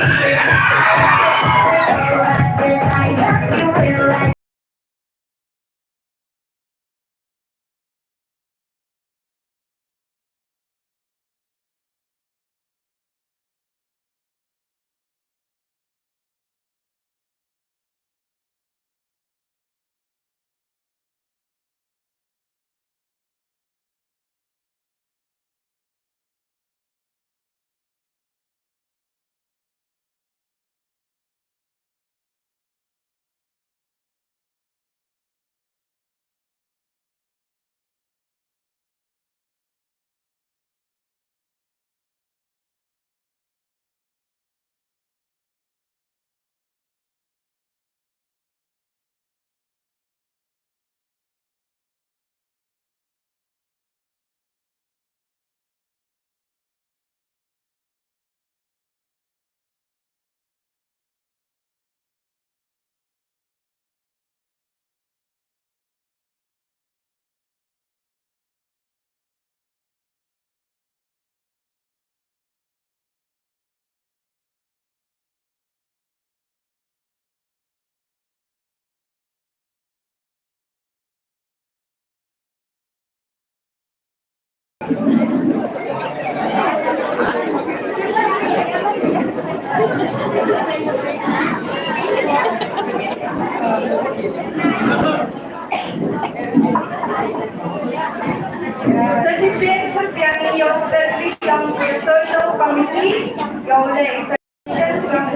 Committee yang oleh expression from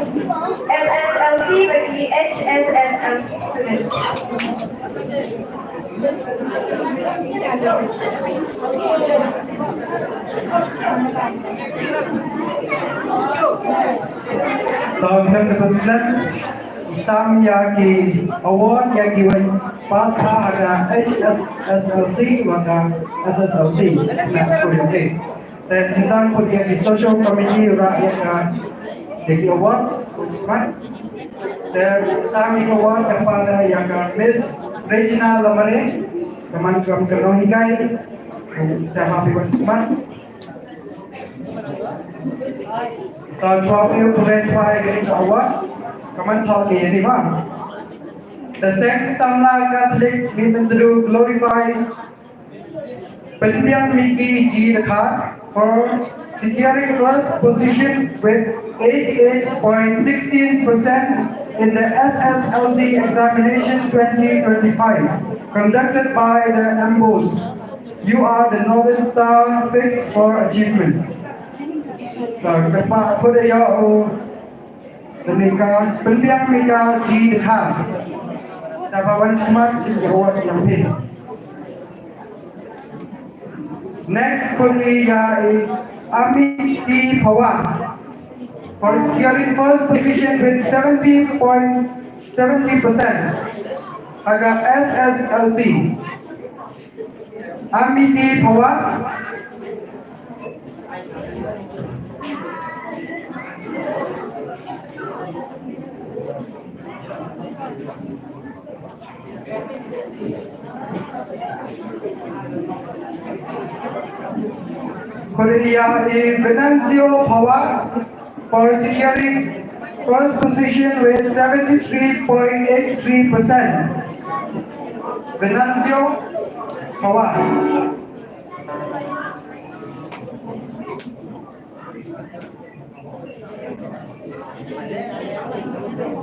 SSLC bagi HSSLC students. Tahun depan Sam yaki award yaki wan pasca ada HSSLC maka SSLC next period. Dan sedang pun yaki social committee rakyat yaki award ucapan. Dan Sam award kepada yang Miss Regina Lamare teman-teman Kenohikai saya happy ucapan. Tahun 12 Purechwai getting award. Kaman talk ini mah. The Saint Samla Catholic Ministry glorifies Pendiam Miki G. Dakar for securing first position with 88.16% in the SSLC examination 2025 conducted by the MBOS. You are the Northern Star fixed for achievement. Kepak Kodaya Menika Pendiam Mika G. Dakar Sahawan Cemat Award yang pin. Next kuli yai Amiti Pawar for securing first position with 70.70% agak SSLC. Amiti Pawar Korea Venancio Pawar for securing first position with 73.83%. Venancio Pawar.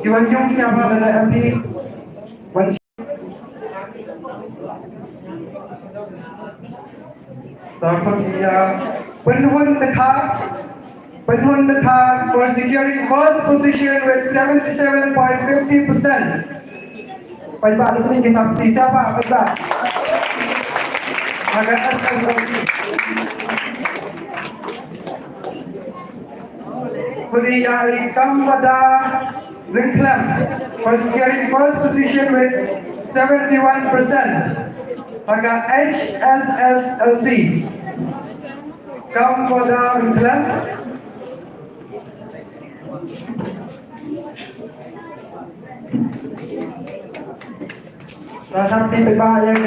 Iwan Yung siapa adalah MP Penhun Dakar for securing first position with 77.50%. Baik, ada pun kita pilih siapa? Baik, agak SSLC. Kuriai Kampada Rinklam for securing first position with 71%. Agak HSSLC. Kampada Rinklam. Tetapi berbahaya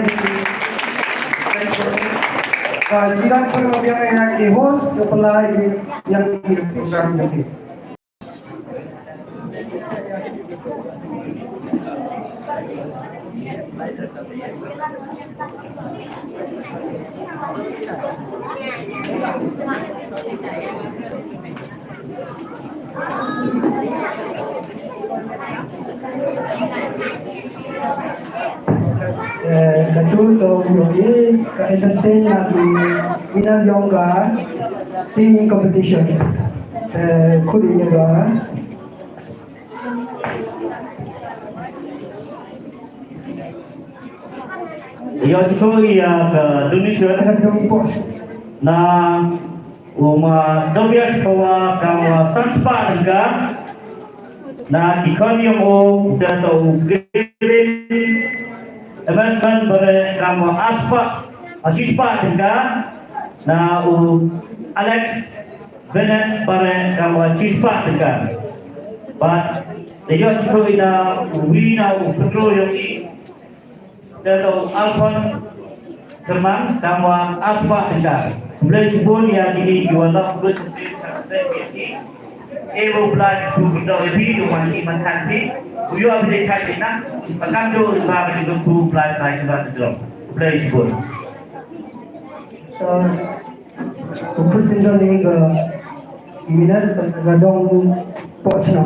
sidang penuh yang di host kepala yang di program ini. Ketul Toyoyi entertain lagi Minal Yongga singing competition. Kuli juga. Ya cuci ya ke donation na uma dobias pawa kawa sanspa enggak na ikan yang datau gede Emerson pada kamu asispa juga, na Alex Bennett pada kamu cispa juga. But dia cuci na wina petro yang ini, atau Alphon Jerman kamu aspa juga. Mulai sebelum yang ini jualan good state ini, able blood to kita lebih rumah ini menghati. You are the type na pagkanto ba dito to plan tayo ba dito place po Upur sindang ni minat gadong pochno.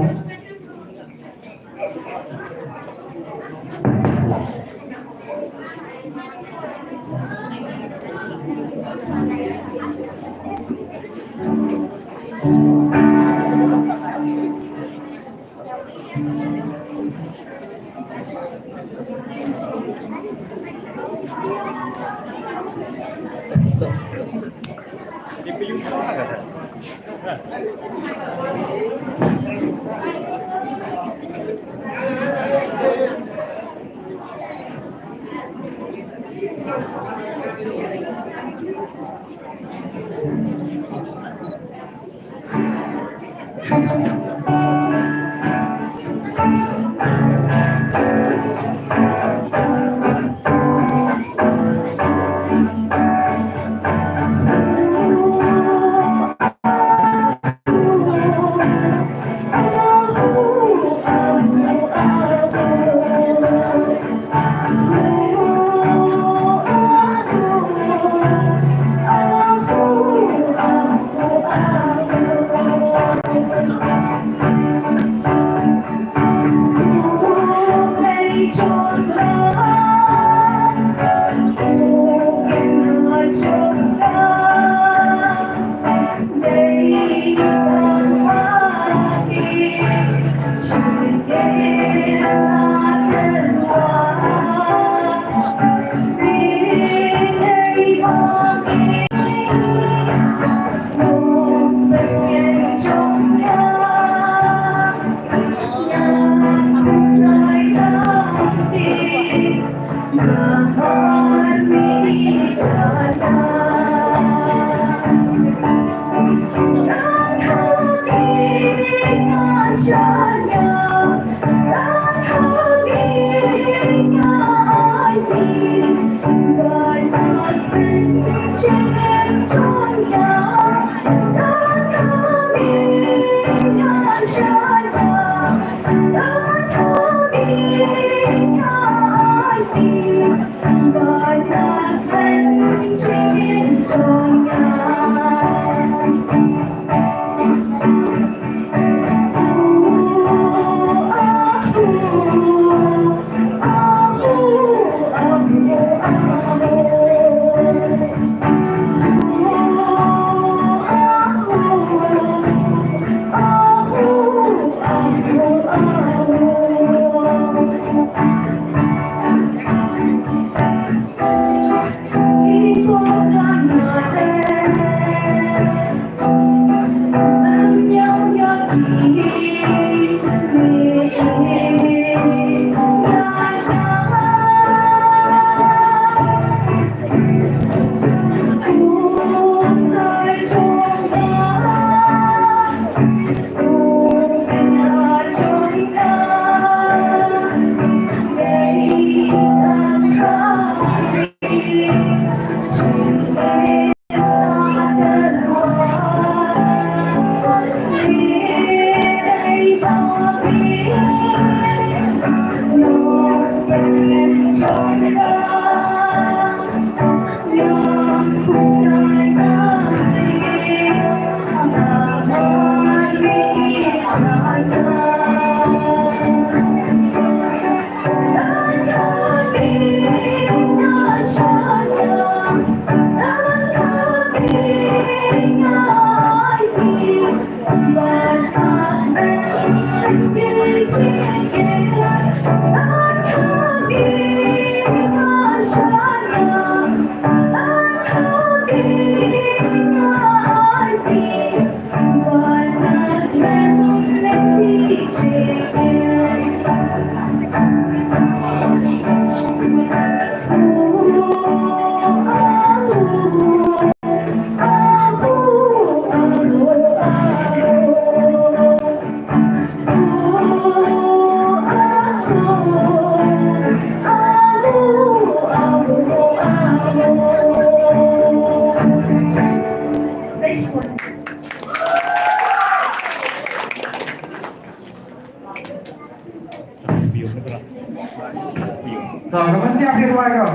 Kapan siap di rumah kau?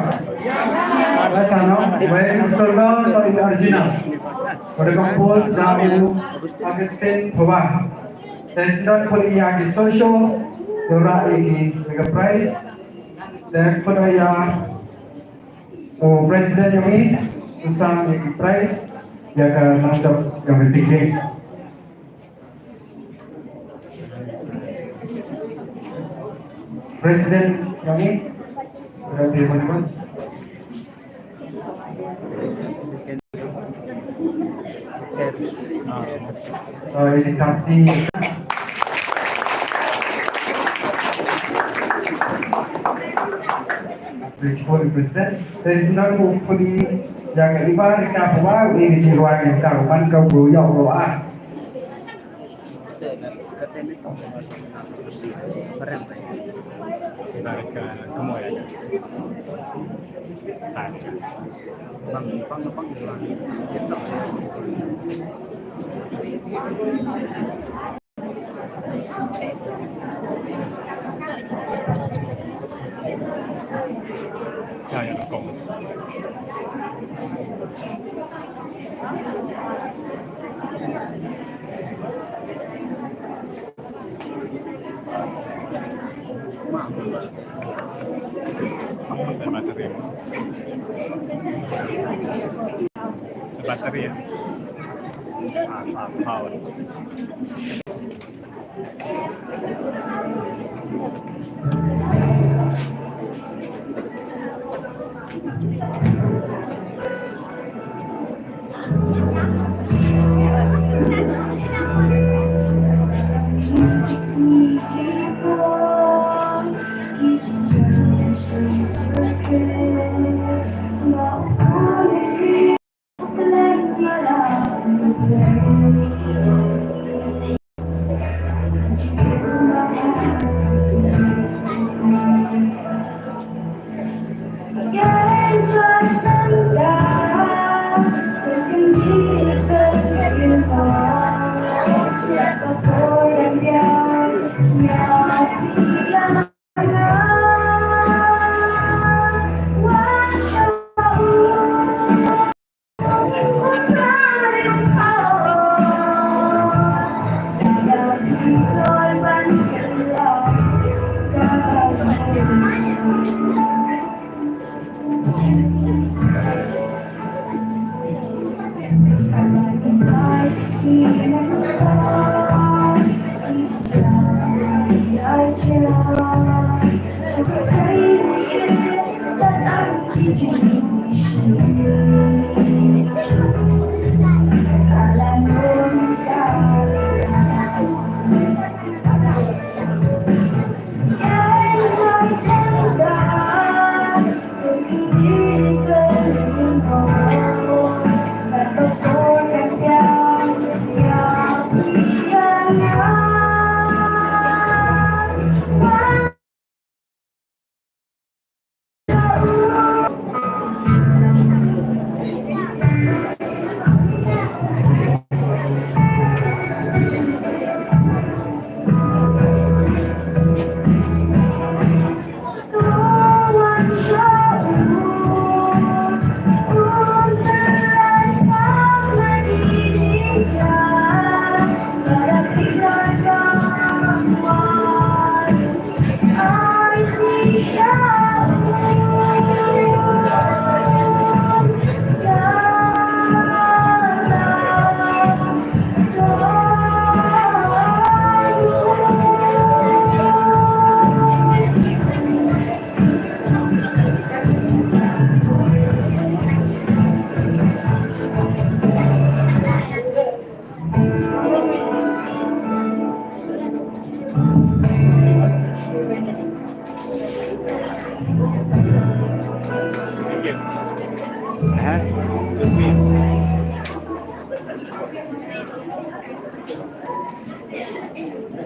Bahasa no, when Surga atau ini original. Pada kompos Nabi Augustine Bawah. Desdan kali yang di social, dora ini mega prize. Dan kali yang presiden ini usang ini prize, ya kan macam yang besikin. Presiden yang ini sudah teman-teman. Editati Principal President, there is not hopefully yang ibarat kita bawa ini jiwa yang karuman kau bro yang roa. Tarik ke kamu ya. Tarik. Bang hilang. Jangan kong. Baterai ya. Power.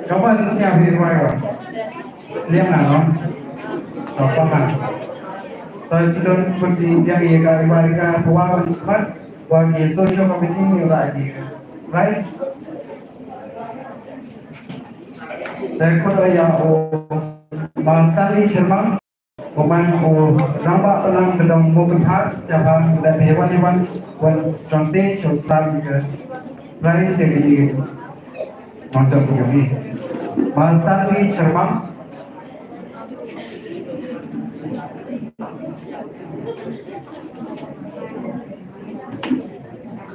Kapan siap di rumah? Seliam nano, sopaman. Terus don putih yang ia kali warga puawan cepat, wagi social committee lagi, right? Dan kalau yang Mansali Sherman, Oman nampak pelang gedung mobil hak siapa dan hewan-hewan wan translate shosan ke right segini macam begini. Mansali Sherman,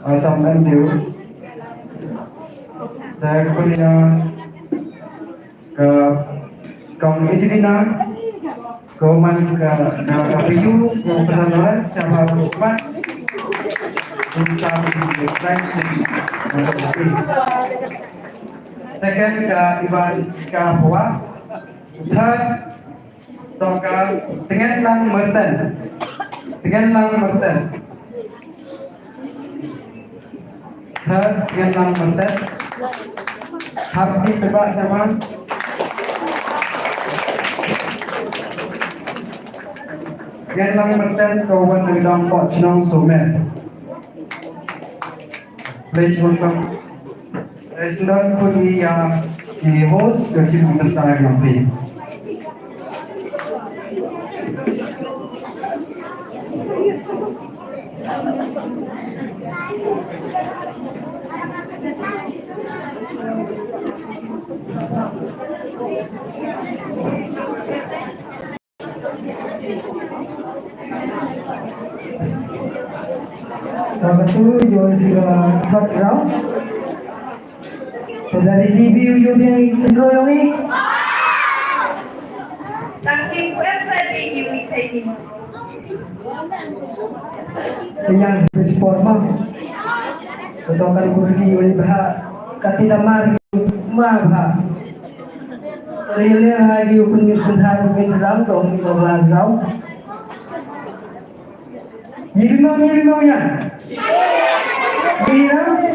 atau Andrew, dan kemudian ke kaum Edwina, kauman ke KPU, yang penawaran siapa cepat, usaha di Second ke Iban ke Hawa. Third ke Dengan Lang Merten. Dengan Lang Merten. Third Dengan Lang Merten. Habdi Pebak Zaman. Dengan Lang Merten Kawan Negdam Port Chinong Somen. Please welcome President Kudi yang di host dari Menteri Nanti. Number 2, you will see the third round. Dari debut you yang control yang ni. Tangking kuat tadi you ini. Yang sport mah. Betul kan pergi oleh bahak katidamar mah. Terlihat lagi penthai penceram tu 12 round. Yiri mau ya. Yiri mau.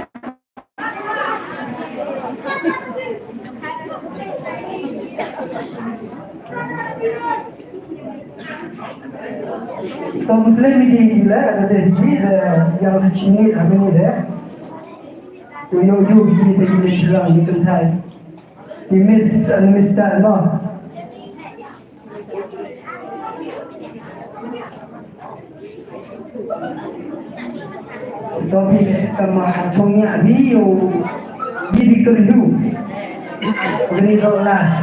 तो मुस्लिम media की ला ada di yang secini kami ni deh tu yo begini tadi ni celang di kentai di miss tak no tapi kama chongnya di yo jadi kerdu begini dolas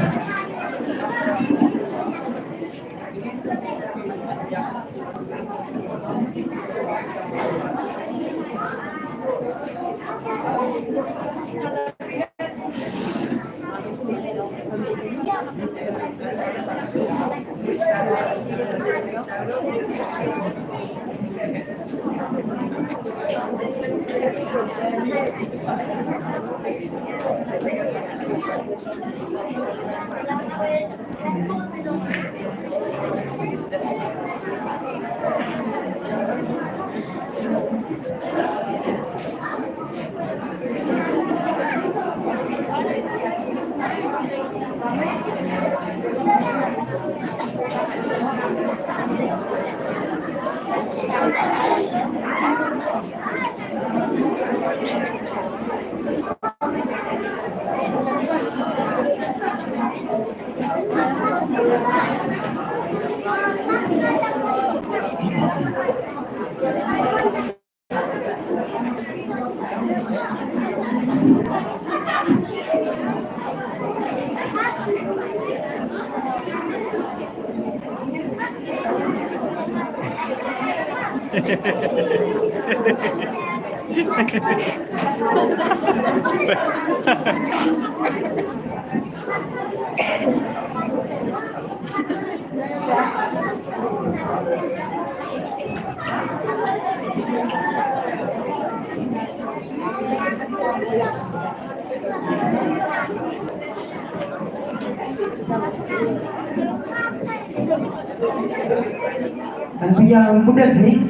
Nanti yang muda ni,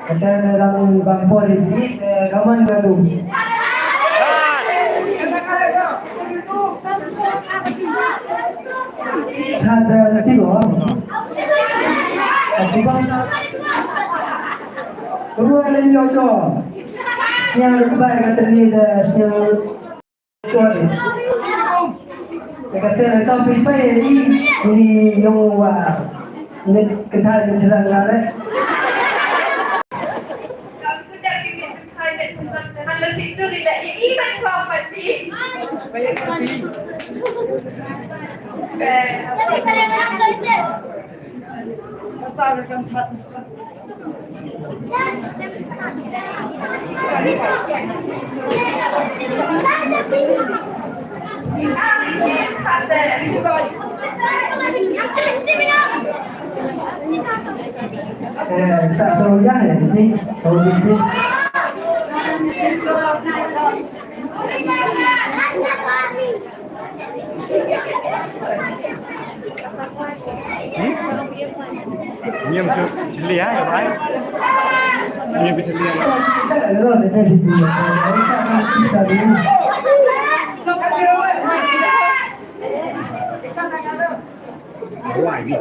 kata dalam bangpor ini, kaman gadu. Cara nanti loh. Tapi bang, dua lagi ojo. Yang lebih kata ni dah yang ojo ni. Kata kau pilih ini yang wah. Ini kental mencerang lari. Kamu dah bikin kental dan sempat kalau situ tidak ini macam apa sih? Banyak kali. Tapi saya memang tak bisa. Asal kental. Sa serojan ni, kalau gitu. Nghiêm sự chili á ya bhai. Nghiêm cái chili. Chắc là nó để đi thì nó sẽ sao đi. Hoài đi.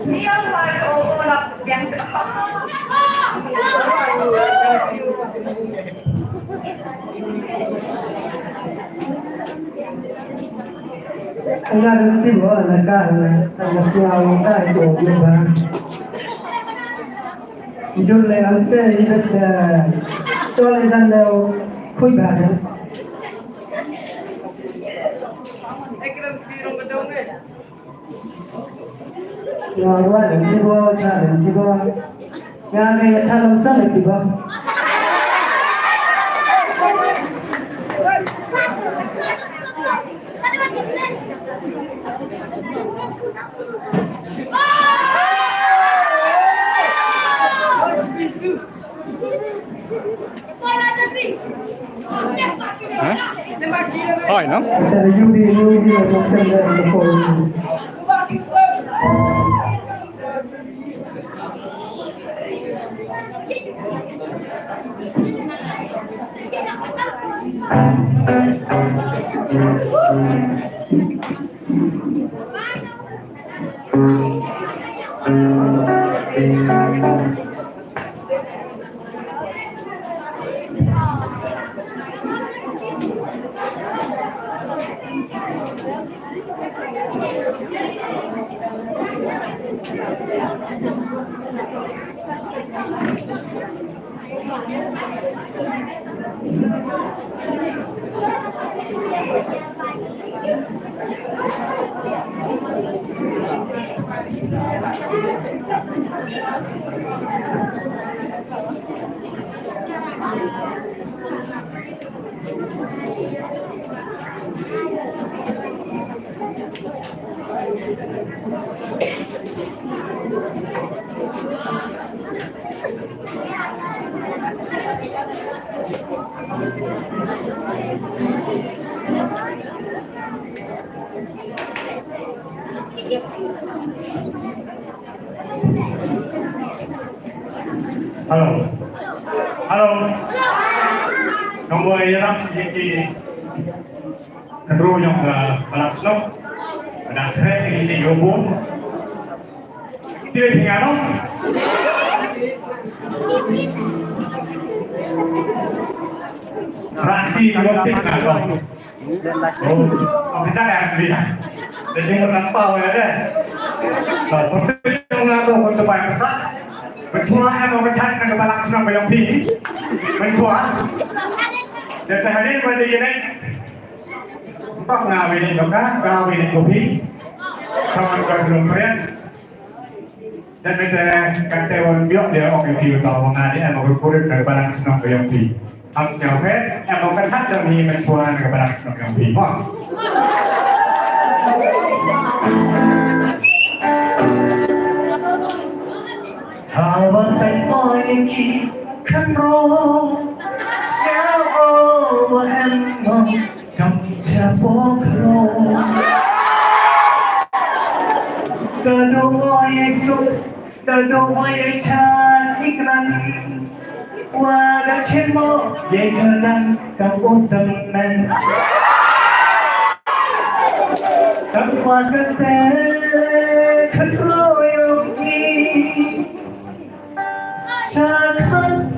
Dia mau ulap yang cepat. Enggak nanti bawa anak sama siapa kita coba. Hidup lelante hidup coba jangan khui badan. Lawa nanti bawa cara nanti bawa yang kayak cara besar nanti bawa. Hả? Hỏi nó. Kita Yudi là trong tên là phổi. Halo. Halo. Nombor yang ini kedua yang balap slop dan trek ini yobon. Tidak piano. Rakti yobon nado. Oh, apa cara dia? Jadi orang tahu ya deh. Kalau yang nado untuk bayar besar. Mencuat mau mencari ke balak senang bayang pi, mencuat. Dan tadi pada ini, tak ngawi ni juga, ngawi ni kopi, sama juga sebelum perian. Dan kita kata orang biok dia orang pi tahu ngadi, mau berkurir ke balak senang bayang pi. Harus siapa? Mau mencari demi mencuat ke balak senang bayang pi. Wah. Hawat ay oiki kanro Siya o emmo Kamcha pokro Tadong ay suk Tadong ay chan ikran Wada chenmo Yekanan kang utam men Kamwa kate kanro yogi Sakhan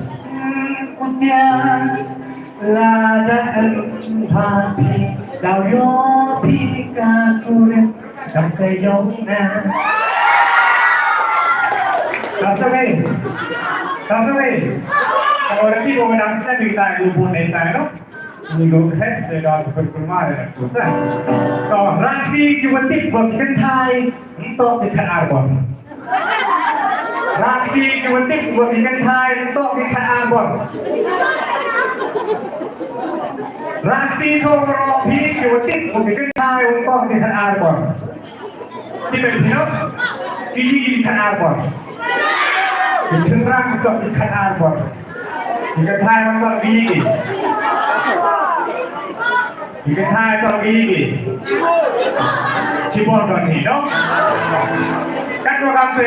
utian lada empati đào yo pika kuren trong cây giống na. Rasa ni, kalau nanti mau menangsa di tanah lubun di tanah no, minggu head dari dalam berkurma ada dosa. Kalau raksi juatik buat kentai untuk dikan arbon. Raksi juatik buat ikan Thai untuk ikan arbon. Raksi coba ropi juatik buat ikan Thai untuk ikan arbon. Tiba Pino, Gigi Kan Arbor. Cenderang untuk Kan Arbor. Ikan Thai untuk Gigi. Ikan Thai untuk Gigi. Cibol don Hino. Kan program tu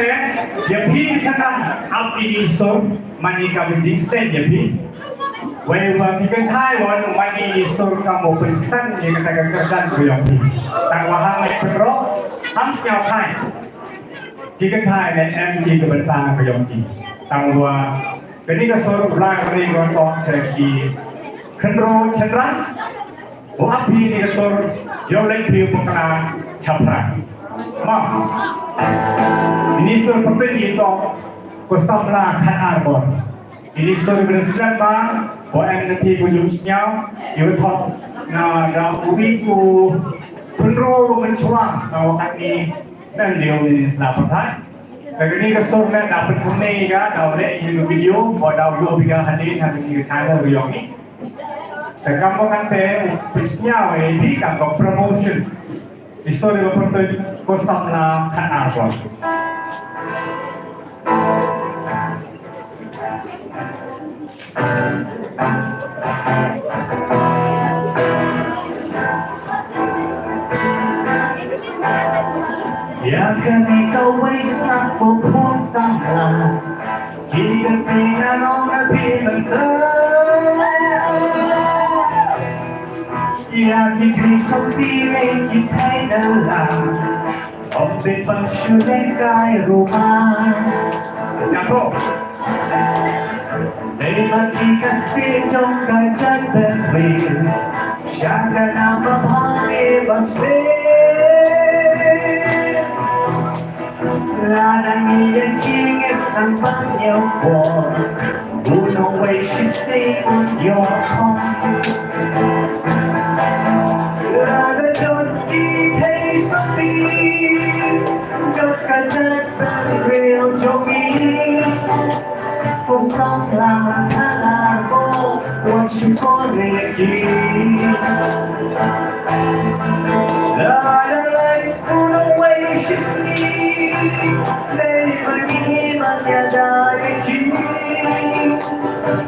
ya Pi cenderang Alki Sol Mani Kabujing State ya Pi. Walaupun jika Taiwan mani sur kamu periksan dia katakan kerdan beliau ni. Tak wahang lek perok, ham siap Thai. Jika Thai dan MG kebentangan beliau ni. Tangwa, ketika sur belang beri gontok ceki, kendro cendran, api ni sur jauh lek piu pernah capra. Mak, ini sur penting itu kusamla kan arbor. Ini sur berselan bang. Orang nanti ujungnya, ia thot na dah ubi ku penro mencuang kalau kami dan dia ini selamat hai. Kali ini kesornya dapat kunai juga, dah ada ini video, dah video juga hadir di channel video ini. Kamu kan teh bisnya ini kamu promotion. Isu dia berpengaruh kosamlah kan arbor. Ya kami kau waisak popon sangla, kita tinggal orang pintar. Ya kita sendiri kita dalam, obet pensyuting kaya rumah. Siapa? Dari bagi kasih jom kacan berwil, syaka nama panggil baswe. Ladang yang kingin tanpa nyawon, gunung way she say on your home. Lada jod kita sepi, jod kacan berwil jogi. Kosamlah kalago, wasyukur lagi. Lada like gunung way she say. Dari pagi menyadari kini,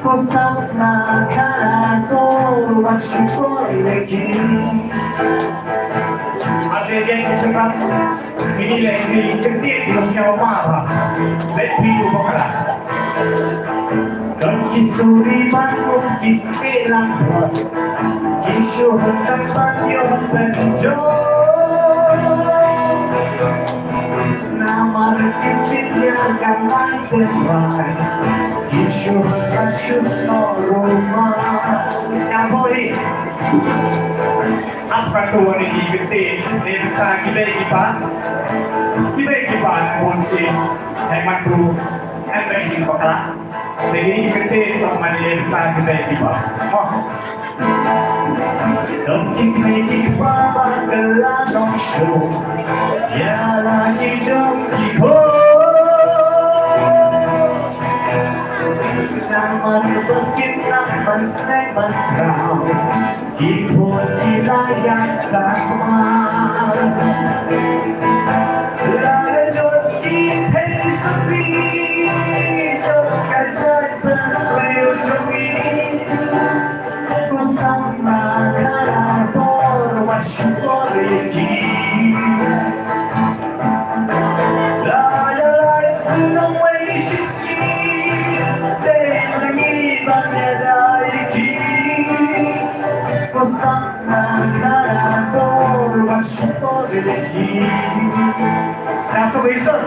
kosamlah kalago, wasyukur lagi. Ada yang cakap ini lagi ketik terusnya marah. Lebih bukanlah. Dan kisuri bangun kiskelang buat, kisu hendak banyak penjol. Nama titiknya gambar terbaik, kisu hendak susno rumah. Siapa ini? Apa tuan ini ketik? Dia berkata kita polisi hemat tu. Yang jing pakla, jadi kita tu mana dia berkata kita. Oh, Don't make baba gelandong show, ya lagi jom kiko. Nama berkin nama seman kau, kiko dilayak sama. Lada jom kita sepi, jom kacat berwil jogi. Sama kalabor wasyukur lagi. Lalai kunang way she sleep, they lagi menyadari kini. Sama kalabor wasyukur lagi. Satu besar.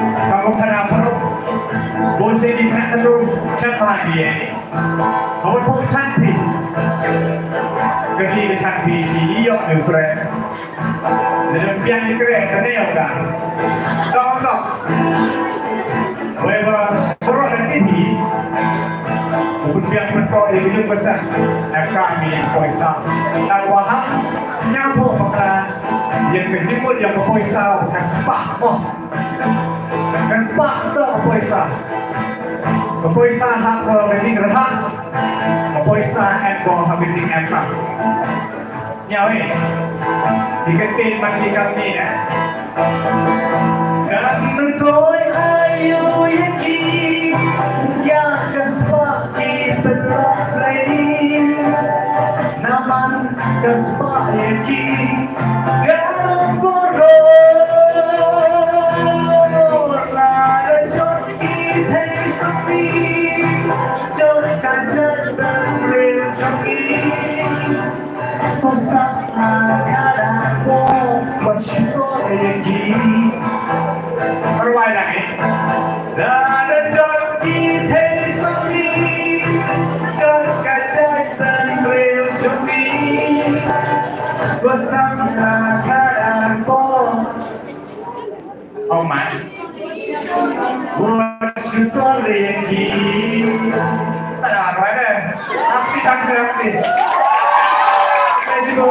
Kamu pernah perut, boleh dikatakan cepat dia. Kamu pun cantik. Ketika cantik diiok keren. Dan pian keren kenal kan? Kau. Weber perut dan tinggi. Bukan pian perut di gedung besar. Kami kuasa. Dan waham siapa pakar yang kejimut yang kuasa kaspak. Oh, kaspak tu kuasa. Kuasa hak bersih gerhak. Kuasa ekor habis empat. Senyawa diketin bagi kami ya. Karena tôi ayu yaki yang kasbaki berlari naman kasbaki garam goro la chot ki thai supi chot ka chat dan rel choki posak ada ko masuk yaki Arwai lagi. Ada joki tesoni, jok kacang dan rel joki, bersama karanko. Oh my, buat syukur lagi. Setara arwai deh. Akti tak akti. Let's go.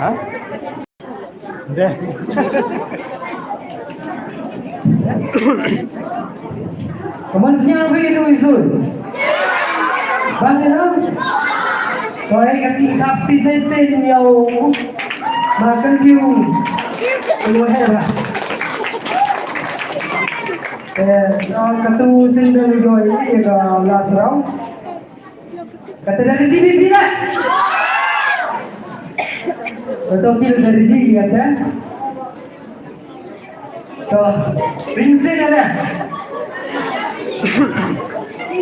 Hah? Udah. Kemasnya apa itu Isul? Bagaimana? Kau yang kecil kapti sesen yau makan tiu, semua hebat. Katu sendiri doi ega last round. Kata dari diri bila. Betul kira dari diri ada. Tuh, ringsen ada.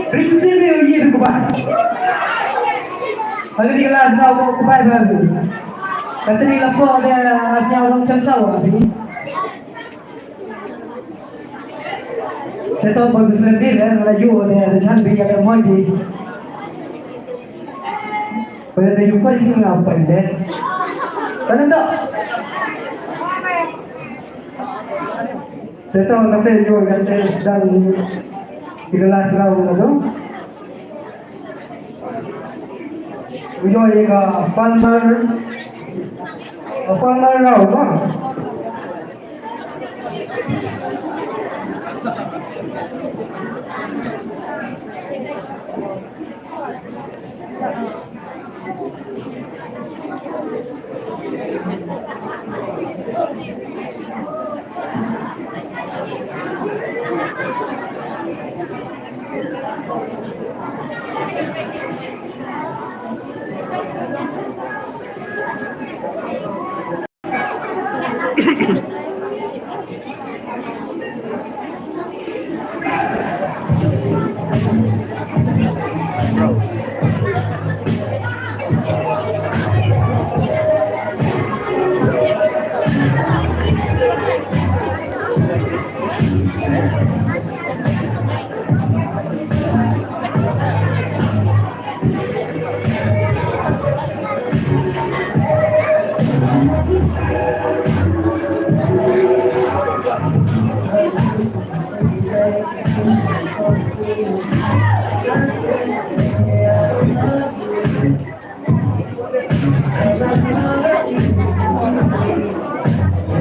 Ringsen ni ye berkubar. Kalau di kelas nak berkubar baru. Kata ni lapor ada asnya orang kersawa ni. Kita bagus lebih kan, laju ada cantik ada mandi. Pada dia jumpa ini apa ini? Kan tak? Kita kata juga kata sedang di kelas raun itu. Ujo ega farmer raun kan?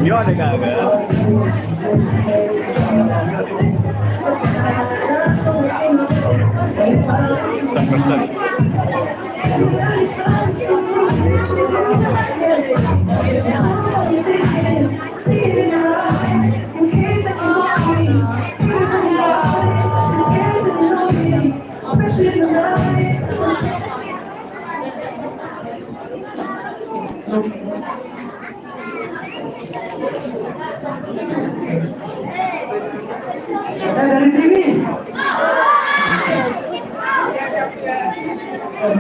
Yo ada kagak? Persen. Dari TV.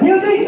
Music.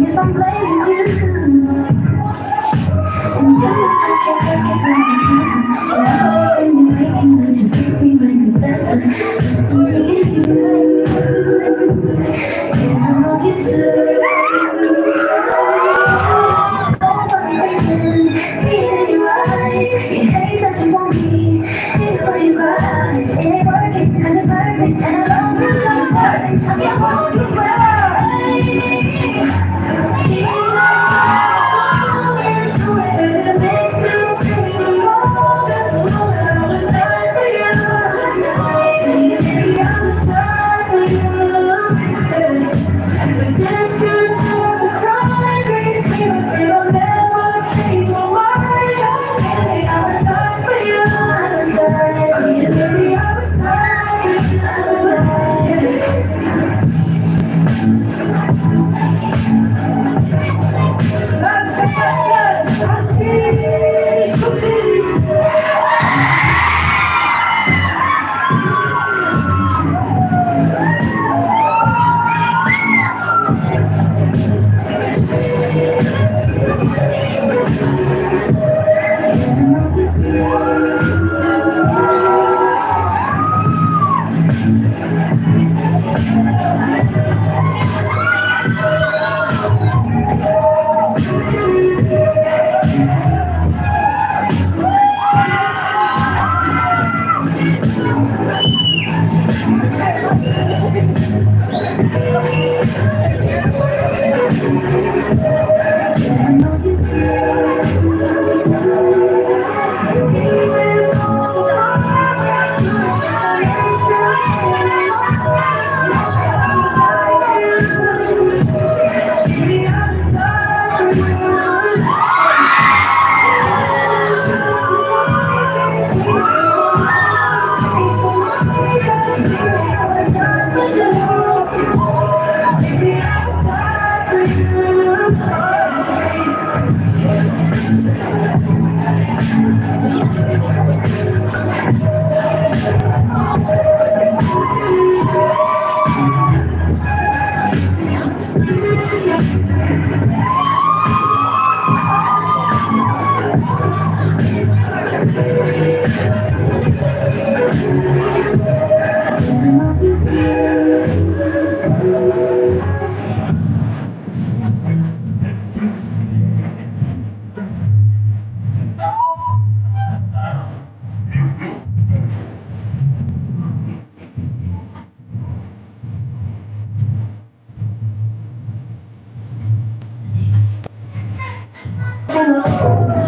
Yes, I'm blaming you. And you know I can't take it down. And I'm always in your waiting, but you keep me making better. It's me and you. And I know you do. See it in your eyes. You hate that you want me. Hate what you cry. It ain't working, cause you're perfect. And I don't feel like sorry. I'm your only way.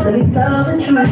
Let me tell the truth.